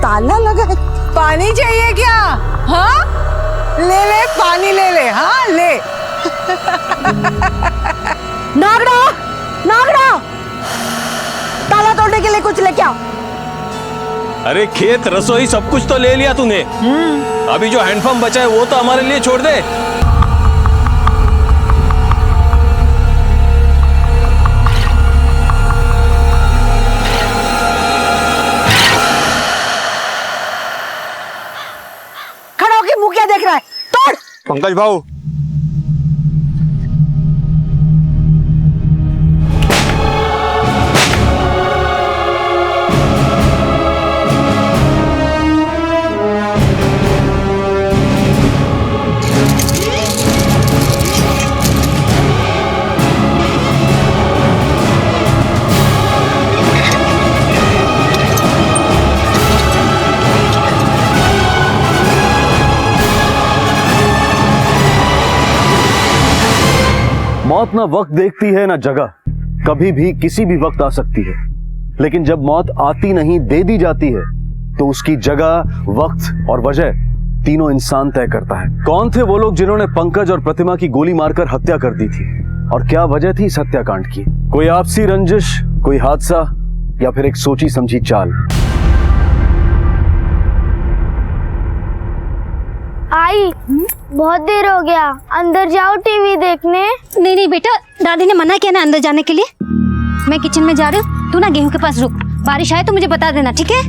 ताला लगा है। पानी चाहिए क्या? हाँ, ले ले पानी ले ले। हाँ ले। नागड़ा, नागड़ा, ताला तोड़ने के लिए कुछ लेके आओ। अरे खेत रसोई सब कुछ तो ले लिया तूने। अभी जो हैंडपंप बचा है वो तो हमारे लिए छोड़ दे। खड़ा होके मुंह क्या देख रहा है? तोड़। पंकज भाऊ, मौत ना वक्त देखती है ना जगह, कभी भी किसी भी वक्त आ सकती है। लेकिन जब मौत आती नहीं दे दी जाती है तो उसकी जगह, वक्त और वजह तीनों इंसान तय करता है। कौन थे वो लोग जिन्होंने पंकज और प्रतिमा की गोली मारकर हत्या कर दी थी, और क्या वजह थी इस हत्याकांड की? कोई आपसी रंजिश, कोई हादसा, या फिर एक सोची समझी चाल? आई, बहुत देर हो गया, अंदर जाओ टीवी देखने। नहीं नहीं बेटा, दादी ने मना किया ना अंदर जाने के लिए। मैं किचन में जा रही हूँ, तू ना गेहूं के पास रुक। बारिश आए तो मुझे बता देना, ठीक है?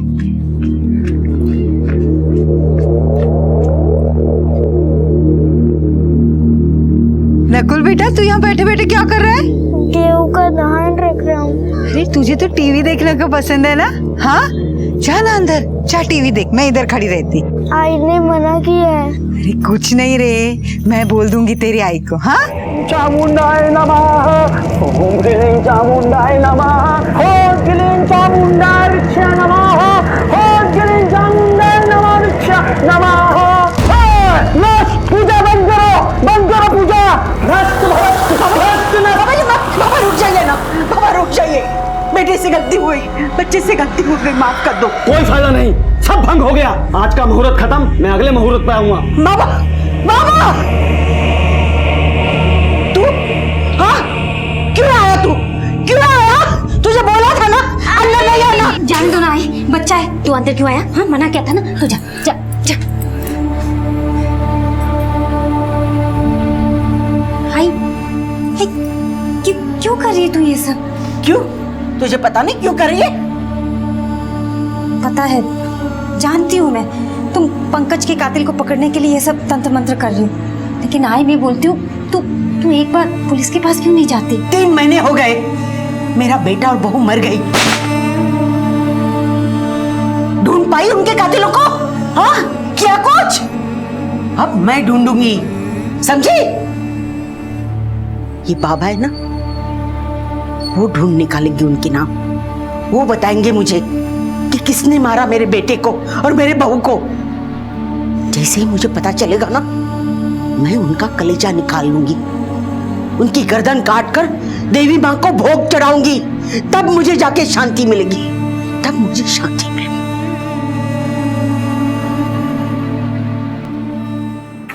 नकुल बेटा, तू यहाँ बैठे बैठे क्या कर रहा है? गेहूं का धान रख रहा हूँ। अरे तुझे तो टीवी देखने का पसंद है ना? हाँ, जा ना अंदर, जा टीवी देख, मैं इधर खड़ी रहती। आई ने मना किया है। अरे कुछ नहीं रे, मैं बोल दूंगी तेरी आई को। हाँ, चामुंडाय नमः, ओम ह्रीं चामुंडाय नमः, ओम ह्रीं चामुंडाय ऋक्षा नमः, ओम ह्रीं चामुंडाय नमः ऋक्षा नमः। पूजा बंद करो पूजा। बाबा रुक जाइए ना, बाबा रुक जाइए। बेटे से गलती हुई, बच्चे से गलती हो गई, माफ कर दो। कोई फायदा नहीं, सब भंग हो गया। आज का मुहूर्त खत्म, मैं अगले मुहूर्त पे आऊंगा। बाबा, बाबा, तू हाँ क्यों आया? तू क्यों आया? तुझे बोला था ना अंदर नहीं आना। जाने दो ना, आई बच्चा है, तू अंदर क्यों आया? हाँ मना किया था ना, तो जा जा जा। आई, क्यों कर रही है तू ये सब? क्यों? तुझे पता नहीं क्यों कर रही है? पता है, जानती हूँ मैं, तुम पंकज के कातिल को पकड़ने के लिए ये सब तंत्र मंत्र कर रही हो। लेकिन आई मैं बोलती हूँ, तू एक बार पुलिस के पास क्यों नहीं जाती? 3 महीने हो गए, मेरा बेटा और बहू मर गई। ढूंढ पाई उनके कातिलों को? हाँ, क्या कुछ? अब मैं ढूंढूंगी, समझी? ये बाबा है ना, वो ढूंढ निकालेंगे उनके नाम। वो बताएंगे मुझे कि किसने मारा मेरे बेटे को और मेरे बहू को। जैसे ही मुझे पता चलेगा ना, मैं उनका कलेजा निकाल लूंगी, उनकी गर्दन काट कर देवी मां को भोग चढ़ाऊंगी। तब मुझे जाके शांति मिलेगी, तब मुझे शांति मिलेगी।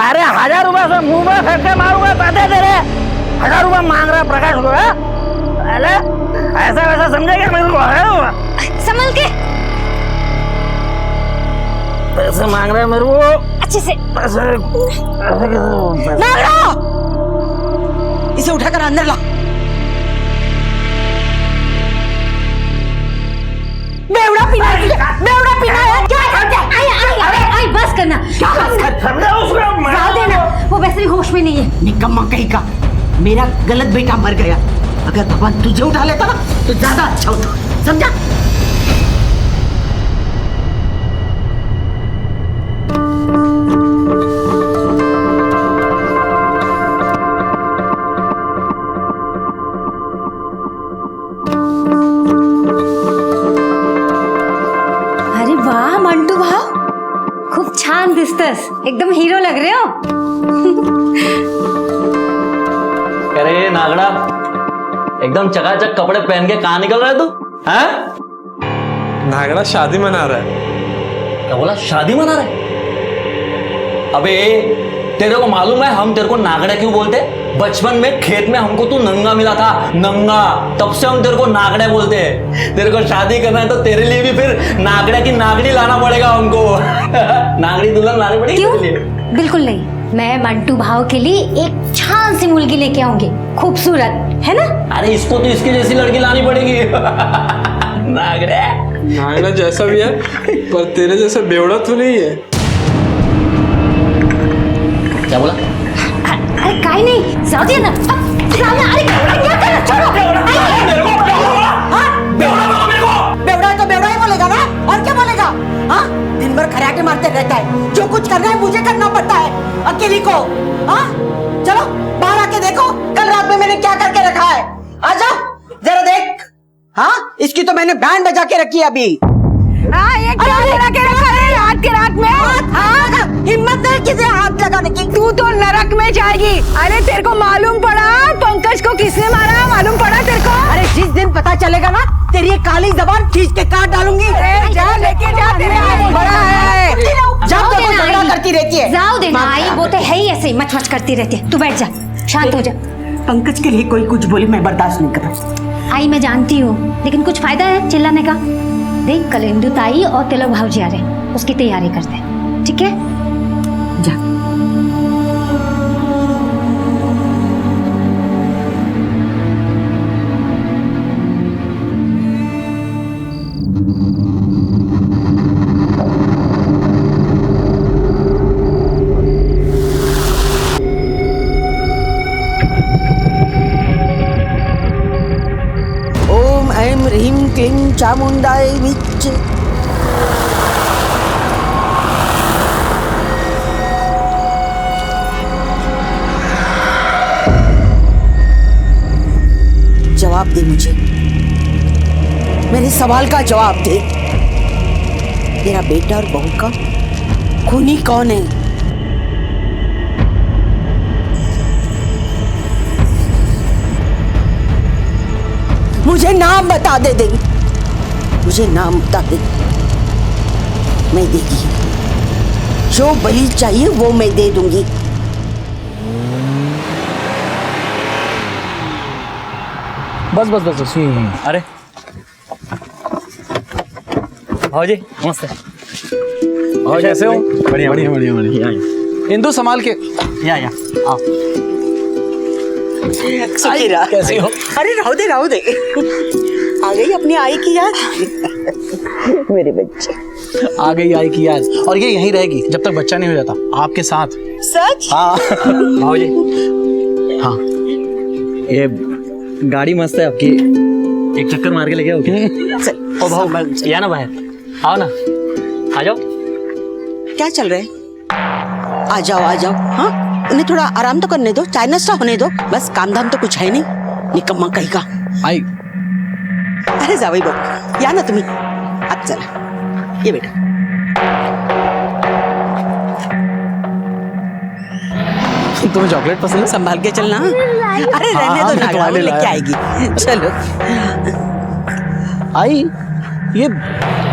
अरे 1000 रुपए से मुंह में फेंक के मारूंगा, पता दे रहे 1000 रुपए मांग रहा प्रकाश को। अरे ऐसा वैसा समझेगा मेरे को? है संभल के, पैसे मांग रहे हैं मेरे को अच्छे से। पैसे इसे उठाकर अंदर ला। बेवड़ा पीना है, बेवड़ा पीना है। क्या करते हैं? आई बस करना, वो वैसे भी होश में नहीं है। निकम्मा कहीं का, मेरा गलत बेटा मर गया। अगर भगवान तुझे उठा लेता ना तो ज्यादा अच्छा होता, समझा? नागड़ा एकदम चकाचक कपड़े पहन के कहाँ निकल रहा है तू? हैं? नागड़ा शादी मना रहा है। क्या बोला? शादी मना रहा है? अबे तेरे को मालूम है हम तेरे को नागड़ा क्यों बोलते? बचपन में खेत में हमको तू नंगा मिला था, नंगा, तब से हम तेरे को नागड़ा बोलते हैं। तेरे को शादी करना है तो तेरे लिए भी फिर नागड़ा की नागड़ी लाना पड़ेगा हमको। नागड़ी दुल्हन लानी पड़ेगी तेरे लिए। बिल्कुल नहीं, मैं मंटू भाव के लिए एक छान सी मुर्गी लेके आऊंगी, खूबसूरत, है ना? अरे इसको तो इसकी जैसी लड़की लानी पड़ेगी। नागड़ा जैसा भी है पर तेरे जैसा बेवड़ा तो नहीं है। क्या बोला? अरे काई नहीं, जाओ दिया ना। अरे क्या कर रहा? छोड़ो। बेवड़ा है तो बेवड़ा ही बोलेगा ना, और क्या बोलेगा? हाँ, दिन भर खराटे मारते रहता है, जो कुछ करना है मुझे करना पड़ता है अकेली को। हाँ, चलो बाहर आके देखो कल रात में मैंने क्या करके रखा है। आजा जरा देख। हाँ, इसकी तो मैंने बैंड बजा के रखी है अभी। हाँ, ये क्या लगा के रखा है रात के रात में? हाँ, हिम्मत है किसे हाथ लगाने की? तू तो नरक में जाएगी। अरे तेरे को मालूम पड़ा पंकज को किसने मारा? मालूम पड़ा तेरे को? अरे जिस दिन पता चलेगा ना तेरी ये काली जबान खींच के काट डालूंगी। जा लेके जा, तेरे हाथ बड़ा है। जब तक वो झगड़ा करती रहती है। जाओ देना आई, वो तो है ही ऐसे ही मच मच करती रहती है। तू बैठ जा, शांत हो जा। पंकज के लिए कोई कुछ बोले मैं बर्दाश्त नहीं कर रहा। आई मैं जानती हूँ, लेकिन कुछ फायदा है चिल्लाने का? देख कल इंदु ताई और तिलक भाऊजी आ रहे हैं, उसकी तैयारी करते हैं, ठीक है? जा। ओम ऐं ह्रीं क्लीं चामुंडाय विच। जवाब दे मुझे, मेरे सवाल का जवाब दे। तेरा बेटा और बहू का खूनी कौन है? मुझे नाम बता दे दे, मुझे नाम बता दे। मैं देगी, जो बलि चाहिए वो मैं दे दूंगी। बस बस बस बस। अरे भाजी नमस्ते। और कैसे हो? बढ़िया बढ़िया बढ़िया बढ़िया। इंदु संभाल के। या आओ। कैसे हो? अरे रहो दे आ गई अपनी आई की याद। मेरे बच्चे आ गई आई की याद, और ये यहीं रहेगी जब तक बच्चा नहीं हो जाता, आपके साथ। सच? हाँ भाजी। हाँ ये गाड़ी मस्त है आपकी, एक चक्कर मार के लेके आओ क्या? चल। ओ भाऊ या ना बाहर आओ ना, आ जाओ। क्या चल रहा है? आ जाओ। हाँ, उन्हें थोड़ा आराम तो करने दो, चाय नाश्ता होने दो। बस काम धाम तो कुछ है नहीं, निकम्मा कहीं का। आई। अरे जावई बघ या ना तुम्ही, आज चला ये बेटा। तुम्हें चॉकलेट पसंद है? संभाल के चलना। अरे रहने दो, नागड़ा वो लेके आएगी। चलो। आई ये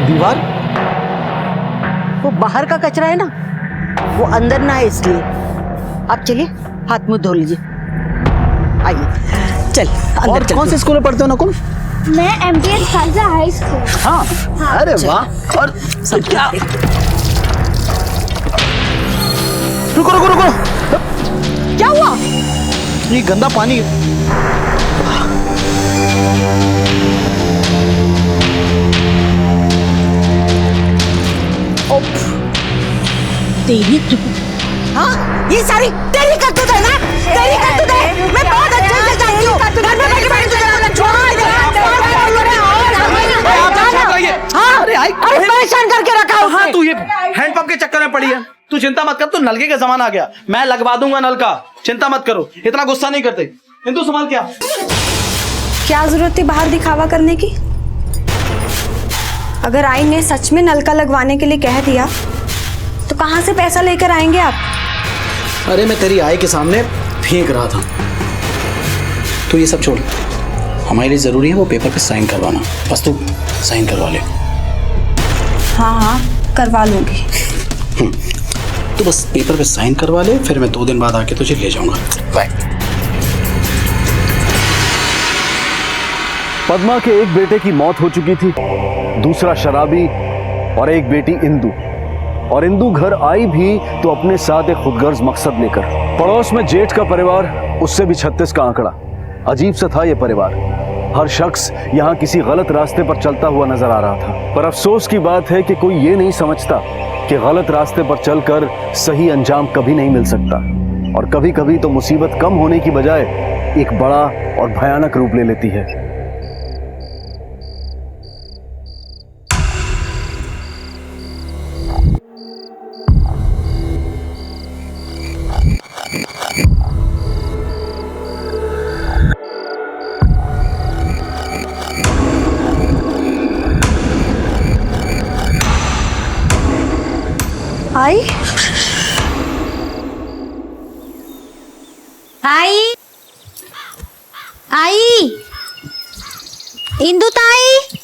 दीवार, वो बाहर का कचरा है ना, वो अंदर ना है, इसलिए। आप चलिए हाथ मुंह धो लीजिए। आइए चल अंदर। और कौन से स्कूल में पढ़ते हो नकुल? मैं MTS खालसा हाई स्कूल। हाँ। अरे वाह। और क्या? रुको। क्या हुआ? ये गंदा पानी। तेरी हाँ, ये सारी तेरी करतूत है ना? तेरी करतूत है। मैं बहुत अच्छे से जानती हूँ। घर में बैठी बैठी तुझे बोला छोड़ो इधर। हाँ, अरे परेशान करके रखा है। हाँ, तू ये हैंडपंप के चक्कर में पड़ी है। तू चिंता मत कर, तू नलके का जमाना आ गया, मैं लगवा दूंगा नल का, चिंता मत करो। इतना गुस्सा नहीं करते। इंदु संभाल क्या जरूरत थी बाहर दिखावा करने की? अगर आई ने सच में नलका लगवाने के लिए कह दिया तो कहाँ से पैसा लेकर आएंगे आप? अरे मैं तेरी आई के सामने फेंक रहा था, तो ये सब छोड़, हमारे लिए ज़रूरी है वो पेपर पे साइन करवाना। बस तू साइन करवा ले। हाँ हाँ करवा लूँगी। तो बस पेपर पे साइन करवा ले, फिर मैं 2 दिन बाद आके तुझे ले जाऊंगा। बाय। पद्मा के एक बेटे की मौत हो चुकी थी, दूसरा शराबी और एक बेटी इंदु। और इंदु घर आई भी तो अपने साथ एक खुदगर्ज मकसद लेकर। पड़ोस में जेठ का परिवार, उससे भी 36 का आंकड़ा। अजीब सा था ये परिवार। हर शख्स यहाँ किसी गलत रास्ते पर चलता हुआ नजर आ रहा था। पर अफसोस की बात है कि कोई ये नहीं समझता कि गलत रास्ते पर चलकर सही अंजाम कभी नहीं मिल सकता। और कभी कभी तो मुसीबत कम होने की बजाय एक बड़ा और भयानक रूप ले लेती है। आई आई आई इंदू ताई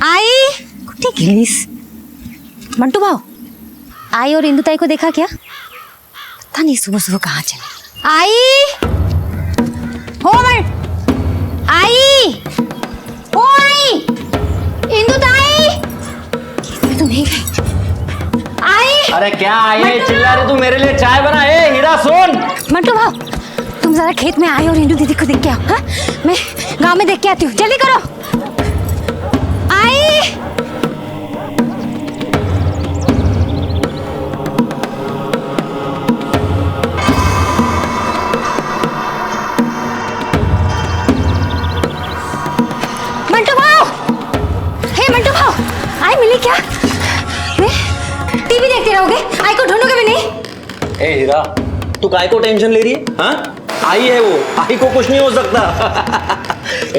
आई कुठे गेलीस? मंटू भाऊ, आई और इंदू ताई को देखा क्या? पता नहीं सुबह सुबह कहाँ चले। आई हो आई हो आई इंदू ताई तो नहीं गई। आई अरे क्या ये चिल्ला रही तू? मेरे लिए चाय बना। ए हीरा सुन। मंटू भाऊ, तुम जरा खेत में आए और इंदू दीदी को देख के आओ। हाँ? मैं गांव में देख के आती हूँ, जल्दी करो। आई मंटू भाऊ, हे मंटू भाऊ, आई मिली क्या? मैं टीवी देखते रहोगे, आई को ढूंढोगे भी नहीं? ए हीरा, तू काय को टेंशन ले रही है? हाँ? आई है वो, आई को कुछ नहीं हो सकता।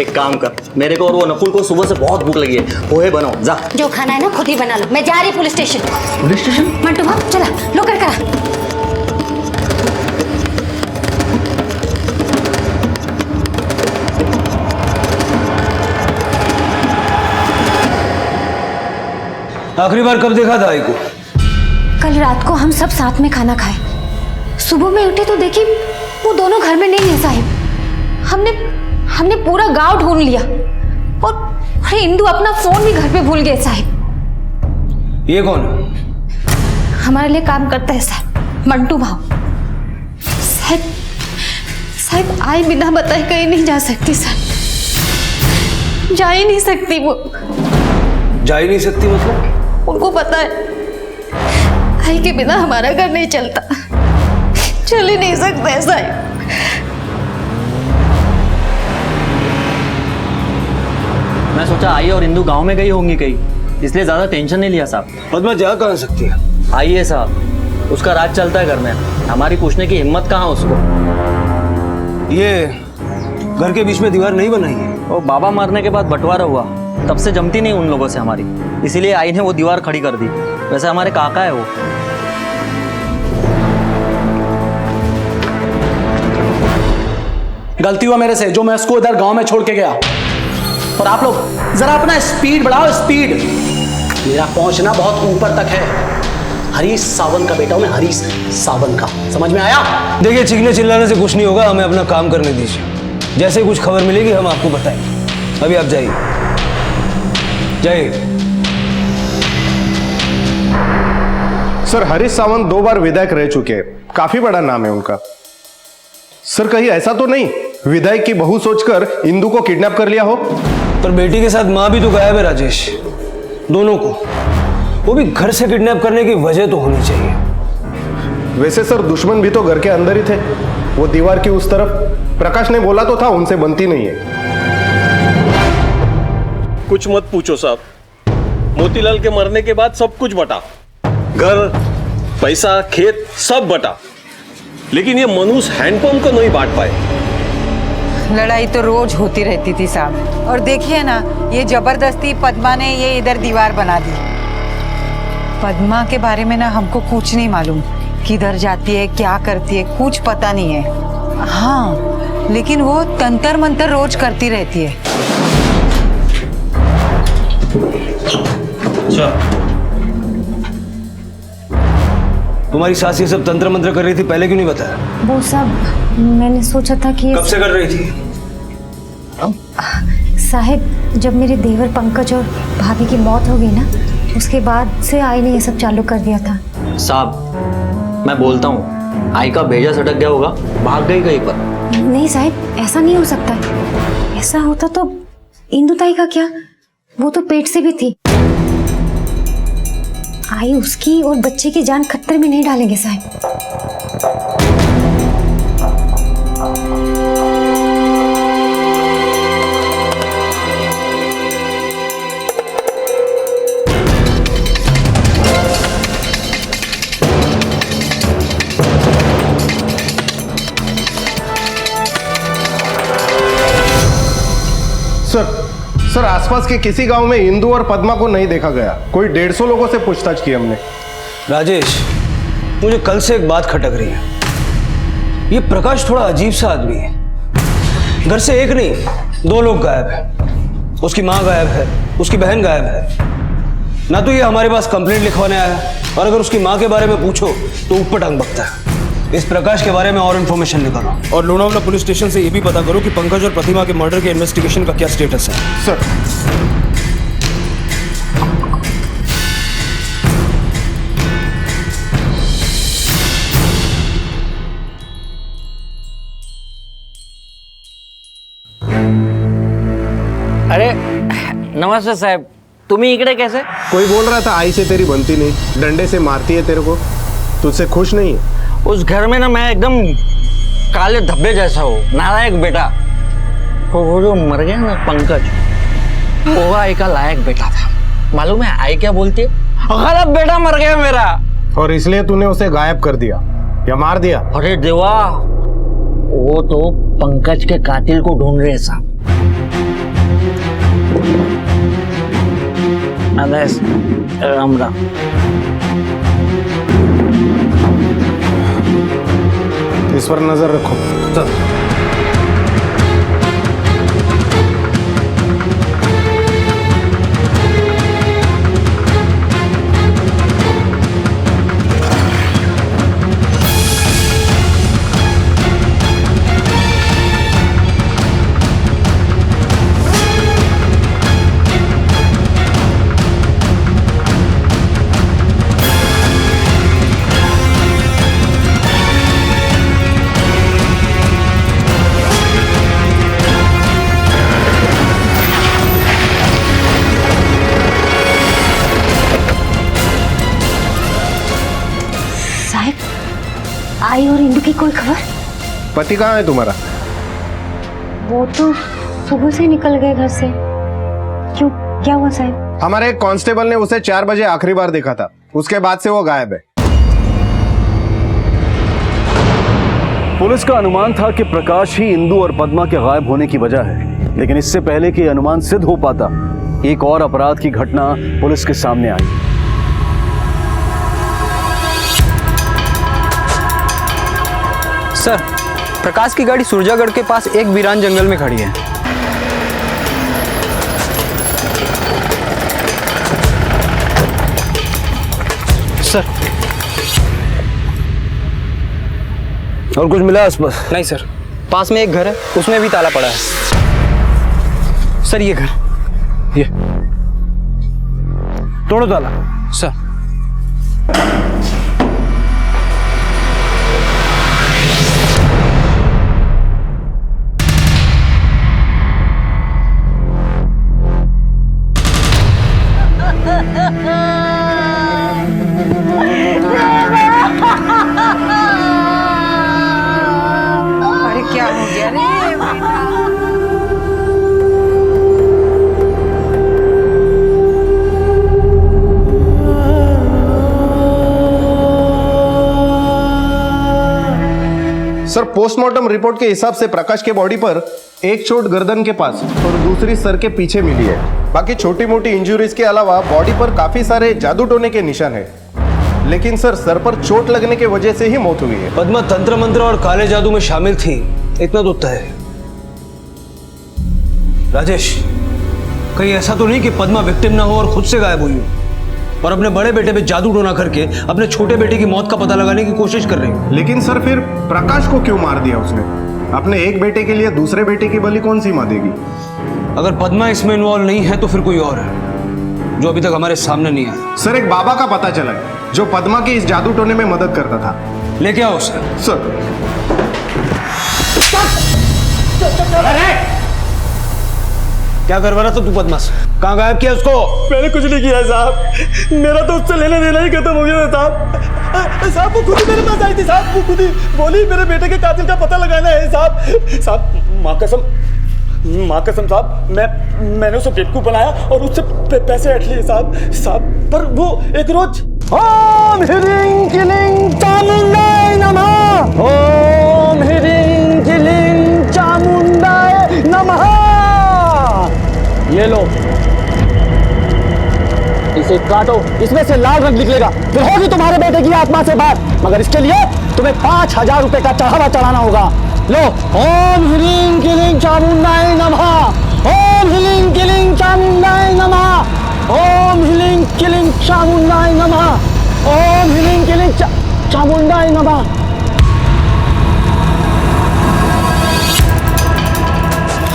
एक काम कर, मेरे को और वो नकुल को सुबह से बहुत भूख लगी है, पोहे बनाओ जा। जो खाना है ना खुद ही बना लो, मैं जा रही police station. Police station? Mantu भाऊ चला, लो कर करा। आखिरी बार कब देखा था आई को? कल रात को हम सब साथ में खाना खाए। सुबह में उठे तो देखी वो दोनों घर में नहीं है साहिब। हमने पूरा गांव ढूंढ लिया और अरे इंदु अपना फोन भी घर पे भूल गए साहिब। ये कौन? हमारे लिए काम करता है साहब, मंटू भाव। साहब आई बिना बताए कहीं नहीं जा सकती साहब, जा ही नहीं सकती वो। जा ही नहीं सकती मतलब? उनको पता है आई के बिना हमारा घर नहीं चलता, चल ही नहीं सकता है साहब। मैं सोचा आई और इंदु गांव में गई होंगी कहीं, इसलिए ज्यादा टेंशन नहीं लिया साहब। पद्मा जा कहाँ सकती है? आई है साहब, उसका राज चलता है घर में, हमारी पूछने की हिम्मत कहाँ उसको। ये घर के बीच में दीवार नहीं बनाई है? वो बाबा मरने के बाद बंटवारा हुआ, तब से जमती नहीं उन लोगों से हमारी, इसीलिए आई ने वो दीवार खड़ी कर दी। वैसे हमारे काका है वो। गलती हुआ मेरे से जो मैं उसको इधर गांव में छोड़ के गया। और आप लोग जरा अपना स्पीड बढ़ाओ, स्पीड। मेरा पहुंचना बहुत ऊपर तक है। हरीश सावंत का बेटा हूं मैं, हरीश सावंत का, समझ में आया? देखिए चीखने चिल्लाने से कुछ नहीं होगा, हमें अपना काम करने दीजिए। जैसे कुछ खबर मिलेगी हम आपको बताएंगे। अभी आप जाइए जाइए। सर हरीश सावंत 2 बार विधायक रह चुके हैं, काफी बड़ा नाम है उनका। सर कहीं ऐसा तो नहीं विधायक की बहू सोचकर इंदु को किडनैप कर लिया हो? पर बेटी के साथ मां भी तो गायब है राजेश, दोनों को, वो भी घर से किडनैप करने की वजह तो होनी चाहिए। वैसे सर दुश्मन भी तो घर के अंदर ही थे, वो दीवार की उस तरफ। प्रकाश ने बोला तो था उनसे बनती नहीं है। कुछ मत पूछो साहब, मोतीलाल के मरने के बाद सब कुछ बटा, घर, पैसा, खेत सब बटा, लेकिन ये मनुष्य हैंडपंप को नहीं बांट पाए। लड़ाई तो रोज होती रहती थी साहब, और देखिए ना ये जबरदस्ती पद्मा ने ये इधर दीवार बना दी। पद्मा के बारे में ना हमको कुछ नहीं मालूम, किधर जाती है, क्या करती है, कुछ पता नहीं है। हाँ लेकिन वो तंतर मंतर रोज करती रहती है। अच्छा, तुम्हारी सास ये सब तंत्र मंत्र कर रही थी, पहले क्यों नहीं बताया? वो सब मैंने सोचा था कि कब से कर रही थी? साहब, जब मेरे देवर पंकज और भाभी की मौत हो गई ना, उसके बाद से आई ने ये सब चालू कर दिया था। साहब मैं बोलता हूँ, आई का भेजा सटक गया होगा, भाग गई कहीं पर। नहीं साहब, ऐसा नहीं हो सकता। ऐसा होता तो इंदुताई का क्या, वो तो पेट से भी थी। आई उसकी और बच्चे की जान खतरे में नहीं डालेंगे साहब। सर आसपास के किसी गांव में इंदु और पद्मा को नहीं देखा गया। कोई 150 लोगों से पूछताछ की हमने। राजेश, मुझे कल से एक बात खटक रही है। ये प्रकाश थोड़ा अजीब सा आदमी है। घर से एक नहीं 2 लोग गायब है। उसकी माँ गायब है, उसकी बहन गायब है। ना तो ये हमारे पास कंप्लेंट लिखवाने आया है, और अगर उसकी माँ के बारे में पूछो तो ऊपर टांग बकता है। इस प्रकाश के बारे में और इन्फॉर्मेशन निकालो, और लोनावला पुलिस स्टेशन से ये भी पता करो कि पंकज और प्रतिमा के मर्डर के इन्वेस्टिगेशन का क्या स्टेटस है। सर अरे नमस्ते साहब, तुम्ही इकडे कैसे? कोई बोल रहा था आई से तेरी बनती नहीं, डंडे से मारती है तेरे को, तुझसे खुश नहीं है? उस घर में ना मैं एकदम काले धब्बे जैसा हूँ, नालायक बेटा। वो जो मर गया ना पंकज, वो आई का लायक बेटा था। मालूम है आई क्या बोलती है? गलत बेटा मर गया मेरा। और इसलिए तूने उसे गायब कर दिया या मार दिया? अरे देवा, वो तो पंकज के कातिल को ढूंढ रहे साहब। राम राम। इस पर नजर रखो। चल। आई और इंदु की कोई खबर? पति कहाँ है तुम्हारा? वो तो सुबह से निकल गए घर से। क्यों, क्या हुआ साहब? हमारे एक कांस्टेबल ने उसे 4 बजे आखिरी बार देखा था, उसके बाद से वो गायब है। पुलिस का अनुमान था कि प्रकाश ही इंदु और पद्मा के गायब होने की वजह है, लेकिन इससे पहले कि अनुमान सिद्ध हो पाता, एक और अपराध की घटना पुलिस के सामने आई। सर, प्रकाश की गाड़ी सुरजागढ़ के पास एक वीरान जंगल में खड़ी है। सर, और कुछ मिला आसपास? नहीं सर, पास में एक घर है, उसमें भी ताला पड़ा है। सर ये घर, ये तोड़ो ताला। सर। अरे क्या हो गया रे सर, पोस्टमार्टम रिपोर्ट के हिसाब से प्रकाश के बॉडी पर एक चोट गर्दन के पास और दूसरी सर के पीछे मिली है। बाकी छोटी मोटी इंजरीज के अलावा बॉडी पर काफी सारे जादू टोने के निशान है। लेकिन सर पर चोट लगने की वजह से ही मौत हुई है। पद्मा तंत्र मंत्र और काले जादू में शामिल थी, इतना तो तय है। राजेश, कहीं ऐसा तो नहीं कि पद्मा विक्टिम ना हो और खुद से गायब हुई हो और अपने बड़े बेटे पे जादू टोना करके अपने छोटे बेटे की मौत का पता लगाने की कोशिश कर रही हो? लेकिन सर फिर प्रकाश को क्यों मार दिया उसने? अपने एक बेटे के लिए दूसरे बेटे की बलि कौन सी माँ देगी? अगर पद्मा इसमें इन्वॉल्व नहीं है तो फिर कोई और है जो अभी तक हमारे सामने नहीं आया। सर एक बाबा का पता चला है जो पद्मा की इस जादू टोने में मदद करता था। लेके आओ उसे। सर क्या करवा रहा था तू पद्मा से? कहाँ गायब किया उसको? मैंने कुछ नहीं किया साहब, मेरा तो उससे लेना देना ही खत्म हो गया साहब। साहब वो खुद ही मेरे पास आई थी साहब, वो खुद ही बोली मेरे बेटे के कातिल का पता लगाना है साहब। साहब माँ कसम साहब, मैंने उसे बेवकूफ बनाया और उससे पैसे हट लिए साहब। पर वो एक रोज ओम ह्रीं क्लीं चामुंडाय नमः, ओम ह्रीं क्लीं चामुंडाय नमः। ये लो, इसे काटो, इसमें से लाल रंग निकलेगा, फिर होगी तुम्हारे बेटे की आत्मा से बात। मगर इसके लिए तुम्हें 5000 रुपए का चढ़ावा चढ़ाना होगा। लो, ओम ह्रीं क्लीं चामुंडाय नमः, ओम ह्रीं क्लीं चामुंडाय नमः, ओम ह्रीं क्लीं चामुंडाय नमः, ओम ह्रीं क्लीं चामुंडाय नमः।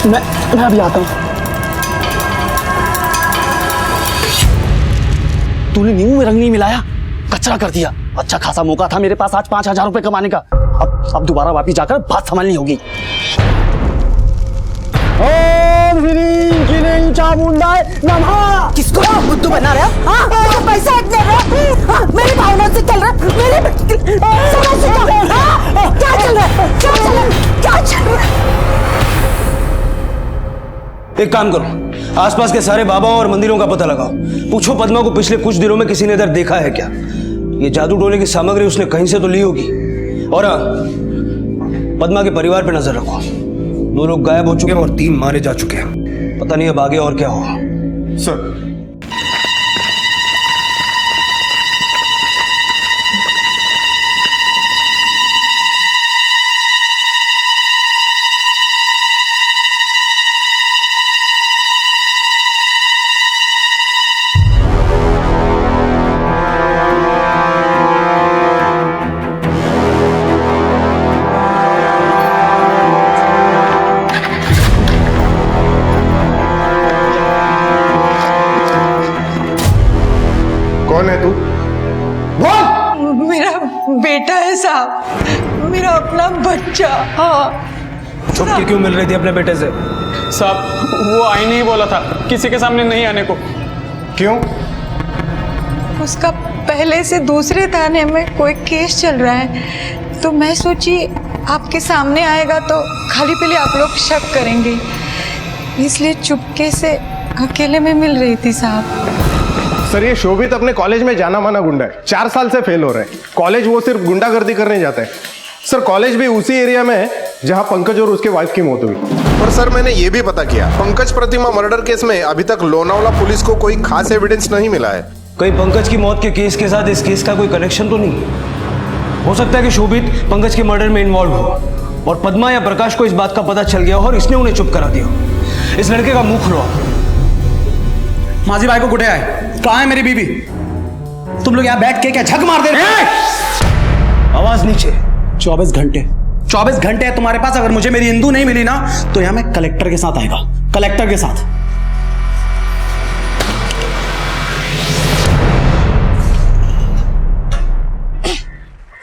मैं अभी आता हूँ। तूने नींबू में रंग नहीं मिलाया, कचरा कर दिया। अच्छा खासा मौका था मेरे पास आज 5000 रुपए कमाने का। अब दोबारा वापिस जाकर बात संभालनी होगी। ओम ह्रीं क्लीं चामुंडाय नमः। किसको बुद्धू बना रहा है? हाँ, पैसा हटने रहा, मेरी भावना से चल रहा, मेरे समझ से चल रहा। क्या चल रहा है? क्या चल रहा है? क्या चल रहा है? एक काम करो, आसपास के सारे बाबा और मंदिरों का पता लगाओ। पूछो पद्मा को पिछले कुछ दिनों में किसी ने इधर देखा है क्या? ये जादू टोने की सामग्री उसने कहीं से तो ली होगी। और पद्मा के परिवार पे नजर रखो। 2 लोग गायब हो चुके हैं और 3 मारे जा चुके हैं। पता नहीं अब आगे और क्या होगा। सर कौन है तू? मेरा बेटा है साहब, मेरा अपना बच्चा। हाँ। छुप के क्यों मिल रही थी अपने बेटे से? साहब वो आई नहीं बोला था किसी के सामने नहीं आने को। क्यों? उसका पहले से दूसरे थाने में कोई केस चल रहा है, तो मैं सोची आपके सामने आएगा तो खाली पीली आप लोग शक करेंगे, इसलिए चुपके से अकेले में मिल रही थी साहब। सर ये शोभित अपने कॉलेज में जाना माना गुंडा है, 4 साल से फेल हो रहे हैं। कॉलेज वो सिर्फ गुंडागर्दी करने जाता है। सर कॉलेज भी उसी एरिया में है जहां पंकज और उसके वाइफ की मौत हुई। पर सर मैंने ये भी पता किया, पंकज प्रतिमा मर्डर केस में अभी तक लोनावला पुलिस को कोई खास एविडेंस नहीं मिला है। कहीं पंकज की मौत के केस के साथ इस केस का कोई कनेक्शन तो नहीं? हो सकता है कि शोभित पंकज के मर्डर में इन्वॉल्व हो और पद्मा या प्रकाश को इस बात का पता चल गया हो और इसने उन्हें चुप करा दिया। इस लड़के का मुंह खुलवाओ। माझी भाई को कुठे आए? कहाँ है मेरी बीबी? तुम लोग यहाँ बैठ के क्या झक मार दे रहे हो? आवाज नीचे। 24 घंटे है तुम्हारे पास। अगर मुझे मेरी हिंदू नहीं मिली ना तो यहाँ मैं कलेक्टर के साथ आएगा, कलेक्टर के साथ।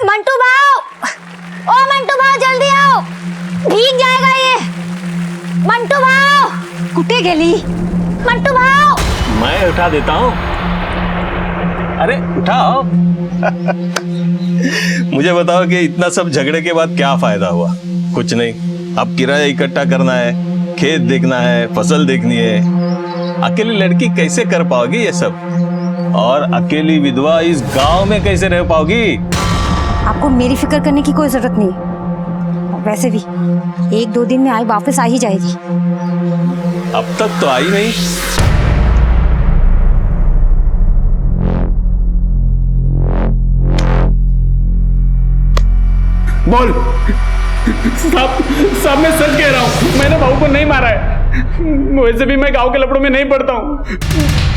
मंटू भाव, ओ मंटू भाव जल्दी आओ, भीग जाएगा ये। मंटू भाव कुठे गेली? मंटू भाव मैं उठा देता हूँ। अरे उठाओ। मुझे बताओ कि इतना सब झगड़े के बाद क्या फायदा हुआ? कुछ नहीं। अब किराया इकट्ठा करना है, खेत देखना है, फसल देखनी है। अकेली लड़की कैसे कर पाओगी ये सब? और अकेली विधवा इस गांव में कैसे रह पाओगी? आपको मेरी फिक्र करने की कोई जरूरत नहीं। वैसे भी 1-2 दिन में वापस आ ही जाएगी। अब तक तो आई नहीं। बोल। साहब मैं सच कह रहा हूँ, मैंने बहू को नहीं मारा है। वैसे भी मैं गांव के लफड़ों में नहीं पड़ता हूँ,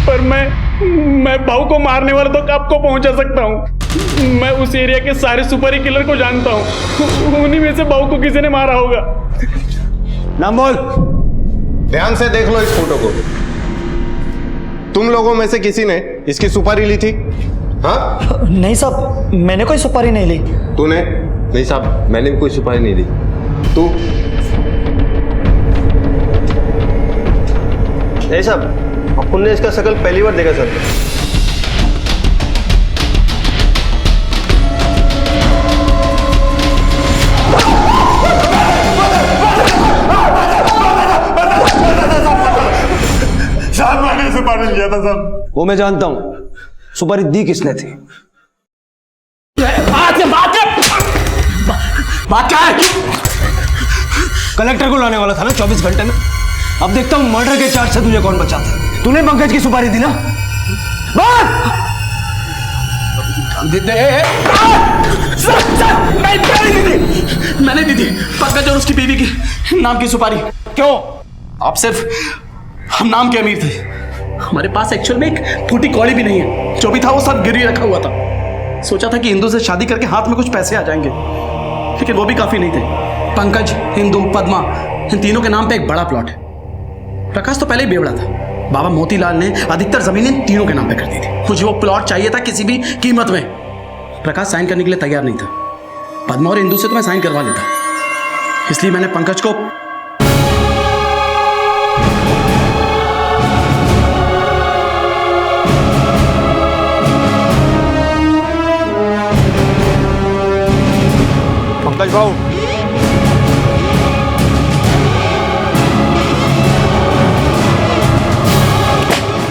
पर मैं भाऊ को मारने वाला तो आपको पहुंचा सकता हूँ। मैं उस एरिया के सारे सुपारी किलर को जानता हूँ, उन्हीं में से भाऊ को किसी ने मारा होगा। नाम बोल। ध्यान से देख लो इस फोटो को। तुम लोगों में से किसी ने इसकी सुपारी ली थी? हाँ? नहीं साहब, मैंने कोई सुपारी नहीं ली। तूने? नहीं साहब, मैंने भी कोई सुपारी नहीं ली। तू? नहीं साहब, अपन ने इसका शकल पहली बार देखा सर। साहब मैंने सुपारी लिया था साहब। वो मैं जानता हूं, सुपारी दी किसने थी? बात क्या है? कलेक्टर को लाने वाला था ना 24 घंटे में। अब देखता हूं मर्डर के चार्ज से तुझे कौन बचाता है। तूने पंकज की सुपारी दी ना? मैंने दी थी पंकज और उसकी बीवी की नाम की सुपारी। क्यों? आप सिर्फ हम नाम के अमीर थे, हमारे पास एक्चुअल में एक फूटी कौड़ी भी नहीं है। जो भी था वो सब गिरवी रखा हुआ था। सोचा था कि हिंदू से शादी करके हाथ में कुछ पैसे आ जाएंगे, लेकिन वो भी काफी नहीं थे। पंकज, हिंदू, पद्मा, इन तीनों के नाम पे एक बड़ा प्लॉट है। प्रकाश तो पहले ही बेवड़ा था। बाबा मोतीलाल ने अधिकतर जमीन इन तीनों के नाम पे कर दी थी। मुझे वो प्लॉट चाहिए था किसी भी कीमत में। प्रकाश साइन करने के लिए तैयार नहीं था। पद्मा और हिंदू से तो मैं साइन करवा लेता, इसलिए मैंने पंकज को पंकज भाऊ,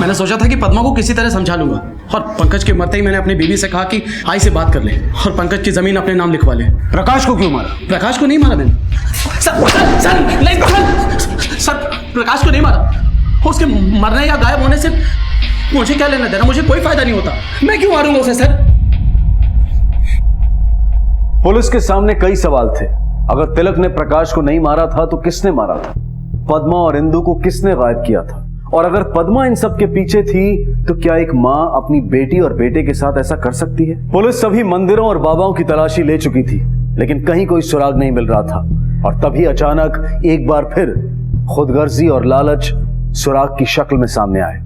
मैंने सोचा था कि पद्मा को किसी तरह समझा लूंगा, और पंकज के मरते ही मैंने अपनी बीवी से कहा कि आई से बात कर ले और पंकज की जमीन अपने नाम लिखवा ले। प्रकाश को क्यों मारा? प्रकाश को नहीं मारा मैंने। सर, प्रकाश को नहीं मारा। उसके मरने या गायब होने से मुझे क्या लेना देना? मुझे कोई फायदा नहीं होता। मैं क्यों मारूंगा उसे सर? पुलिस के सामने कई सवाल थे। अगर तिलक ने प्रकाश को नहीं मारा था तो किसने मारा था? पद्मा और इंदु को किसने गायब किया था? और अगर पद्मा इन सब के पीछे थी तो क्या एक मां अपनी बेटी और बेटे के साथ ऐसा कर सकती है? पुलिस सभी मंदिरों और बाबाओं की तलाशी ले चुकी थी, लेकिन कहीं कोई सुराग नहीं मिल रहा था। और तभी अचानक एक बार फिर खुदगर्जी और लालच सुराग की शक्ल में सामने आए।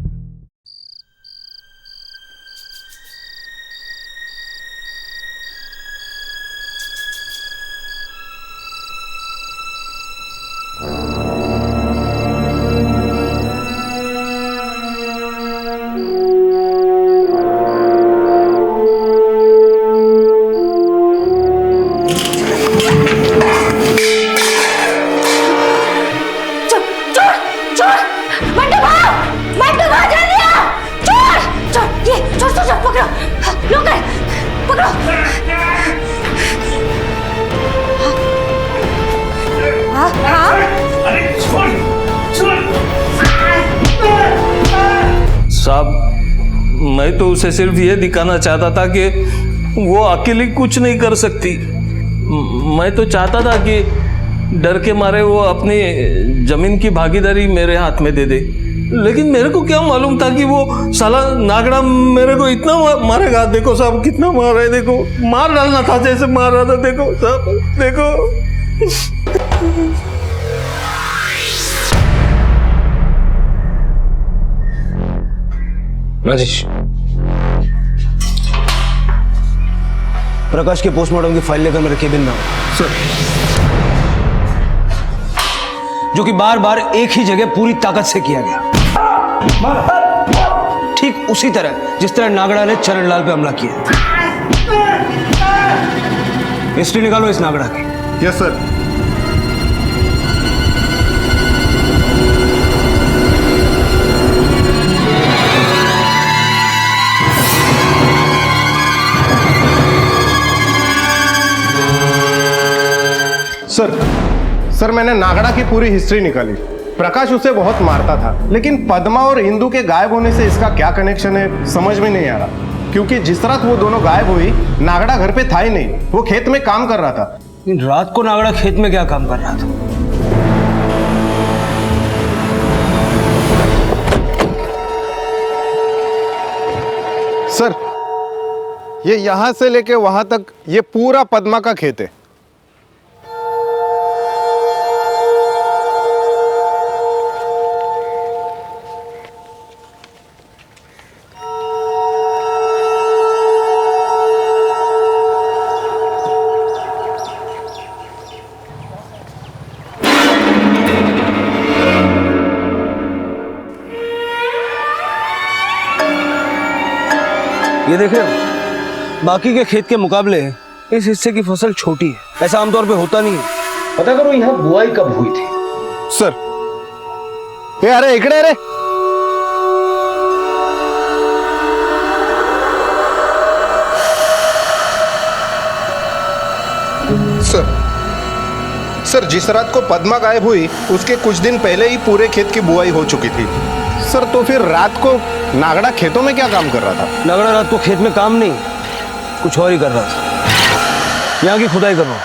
साहब, मैं तो उसे सिर्फ ये दिखाना चाहता था कि वो अकेली कुछ नहीं कर सकती। मैं तो चाहता था कि डर के मारे वो अपनी जमीन की भागीदारी मेरे हाथ में दे दे, लेकिन मेरे को क्या मालूम था कि वो साला नागड़ा मेरे को इतना मारेगा। देखो साहब कितना मार रहा है, देखो मार डालना था जैसे मार रहा था। देखो साहब, देखो। राजेश, प्रकाश के पोस्टमार्टम की फाइल लेकर मेरे केबिन में आओ। सर। जो कि बार बार एक ही जगह पूरी ताकत से किया गया, ठीक उसी तरह जिस तरह नागड़ा ने चरणलाल पे हमला किया। हिस्ट्री निकालो इस नागड़ा की। Yes sir. सर, मैंने नागड़ा की पूरी हिस्ट्री निकाली। प्रकाश उसे बहुत मारता था, लेकिन पद्मा और इंदु के गायब होने से इसका क्या कनेक्शन है समझ में नहीं आ रहा। क्योंकि जिस रात वो दोनों गायब हुई, नागड़ा घर पे था ही नहीं, वो खेत में काम कर रहा था। इन रात को नागड़ा खेत में क्या काम कर रहा था? सर, ये यहां से लेके वहां तक ये पूरा पद्मा का खेत है। ये देख रहे हो, बाकी के खेत के मुकाबले इस हिस्से की फसल छोटी है। ऐसा आमतौर पे होता नहीं है। पता करो यहाँ बुआई कब हुई थी? सर, ये अरे इकडे रे। सर, जिस रात को पद्मा गायब हुई उसके कुछ दिन पहले ही पूरे खेत की बुआई हो चुकी थी। सर, तो फिर रात को नागड़ा खेतों में क्या काम कर रहा था? नागड़ा रात को खेत में काम नहीं, कुछ और ही कर रहा था। यहाँ की खुदाई कर रहा हूँ।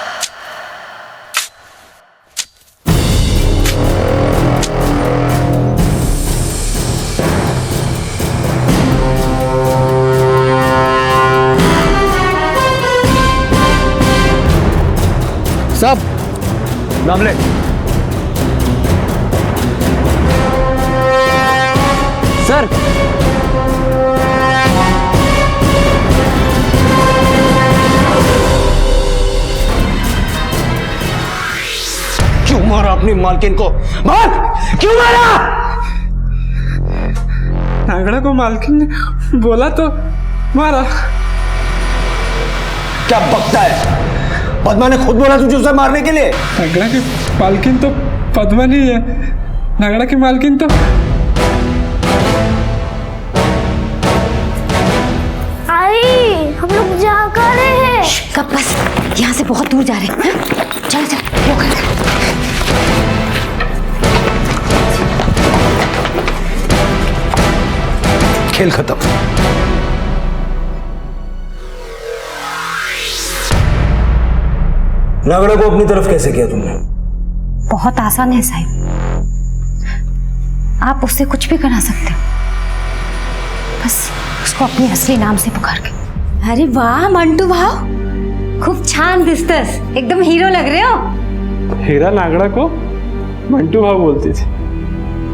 साहब, नाम ले। सर, क्यों मारा अपनी मालकिन को? मार! क्यों मारा? नागड़ा को मालकिन ने बोला तो मारा। क्या बकता है? पद्मा ने खुद बोला तुझे उसे मारने के लिए। नागड़ा की मालकिन तो पद्मा नहीं है, नागड़ा की मालकिन तो हम लोग जा कर रहे हैं। कब बस, यहाँ से बहुत दूर जा रहे हैं। चल चल, खेल खत्म। नागड़ा को अपनी तरफ कैसे किया तुमने? बहुत आसान है साहिब, आप उससे कुछ भी करा सकते हो, बस उसको अपने असली नाम से पुकार के। अरे वाह मंटू भाव, खूब छान दिसतस, एकदम हीरो लग रहे हो। हीरा नागड़ा को मंटू भाव बोलती थी,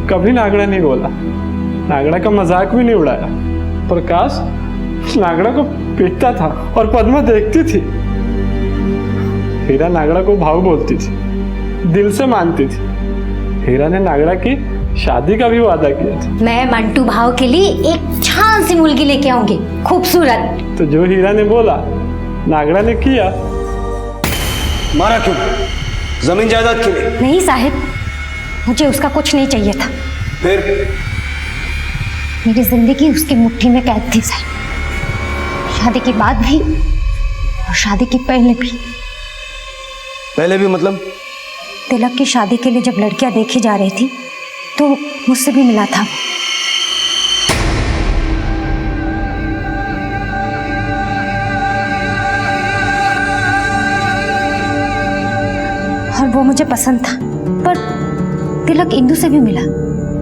कभी नागड़ा नहीं बोला, नागड़ा का मजाक भी नहीं उड़ाया। प्रकाश नागड़ा को पीटता था और पद्मा देखती थी। हीरा नागड़ा को भाव बोलती थी, दिल से मानती थी। हीरा ने नागड़ा की शादी का भी वादा किया था। मैं मंटू भाव के लिए एक छान सी मुर्गी लेके आऊंगी, खूबसूरत। तो जो हीरा ने बोला नागड़ा ने किया। मारा क्यों? जमीन जायदाद के लिए? नहीं साहिब, मुझे उसका कुछ नहीं चाहिए था। फिर? मेरी जिंदगी उसकी मुट्ठी में कैद थी साहिब, शादी के बाद भी और शादी के पहले भी। पहले भी मतलब? तिलक की शादी के लिए जब लड़कियां देखी जा रही थी तो मुझसे भी मिला था। और वो मुझे पसंद था, पर तिलक इंदु से भी मिला।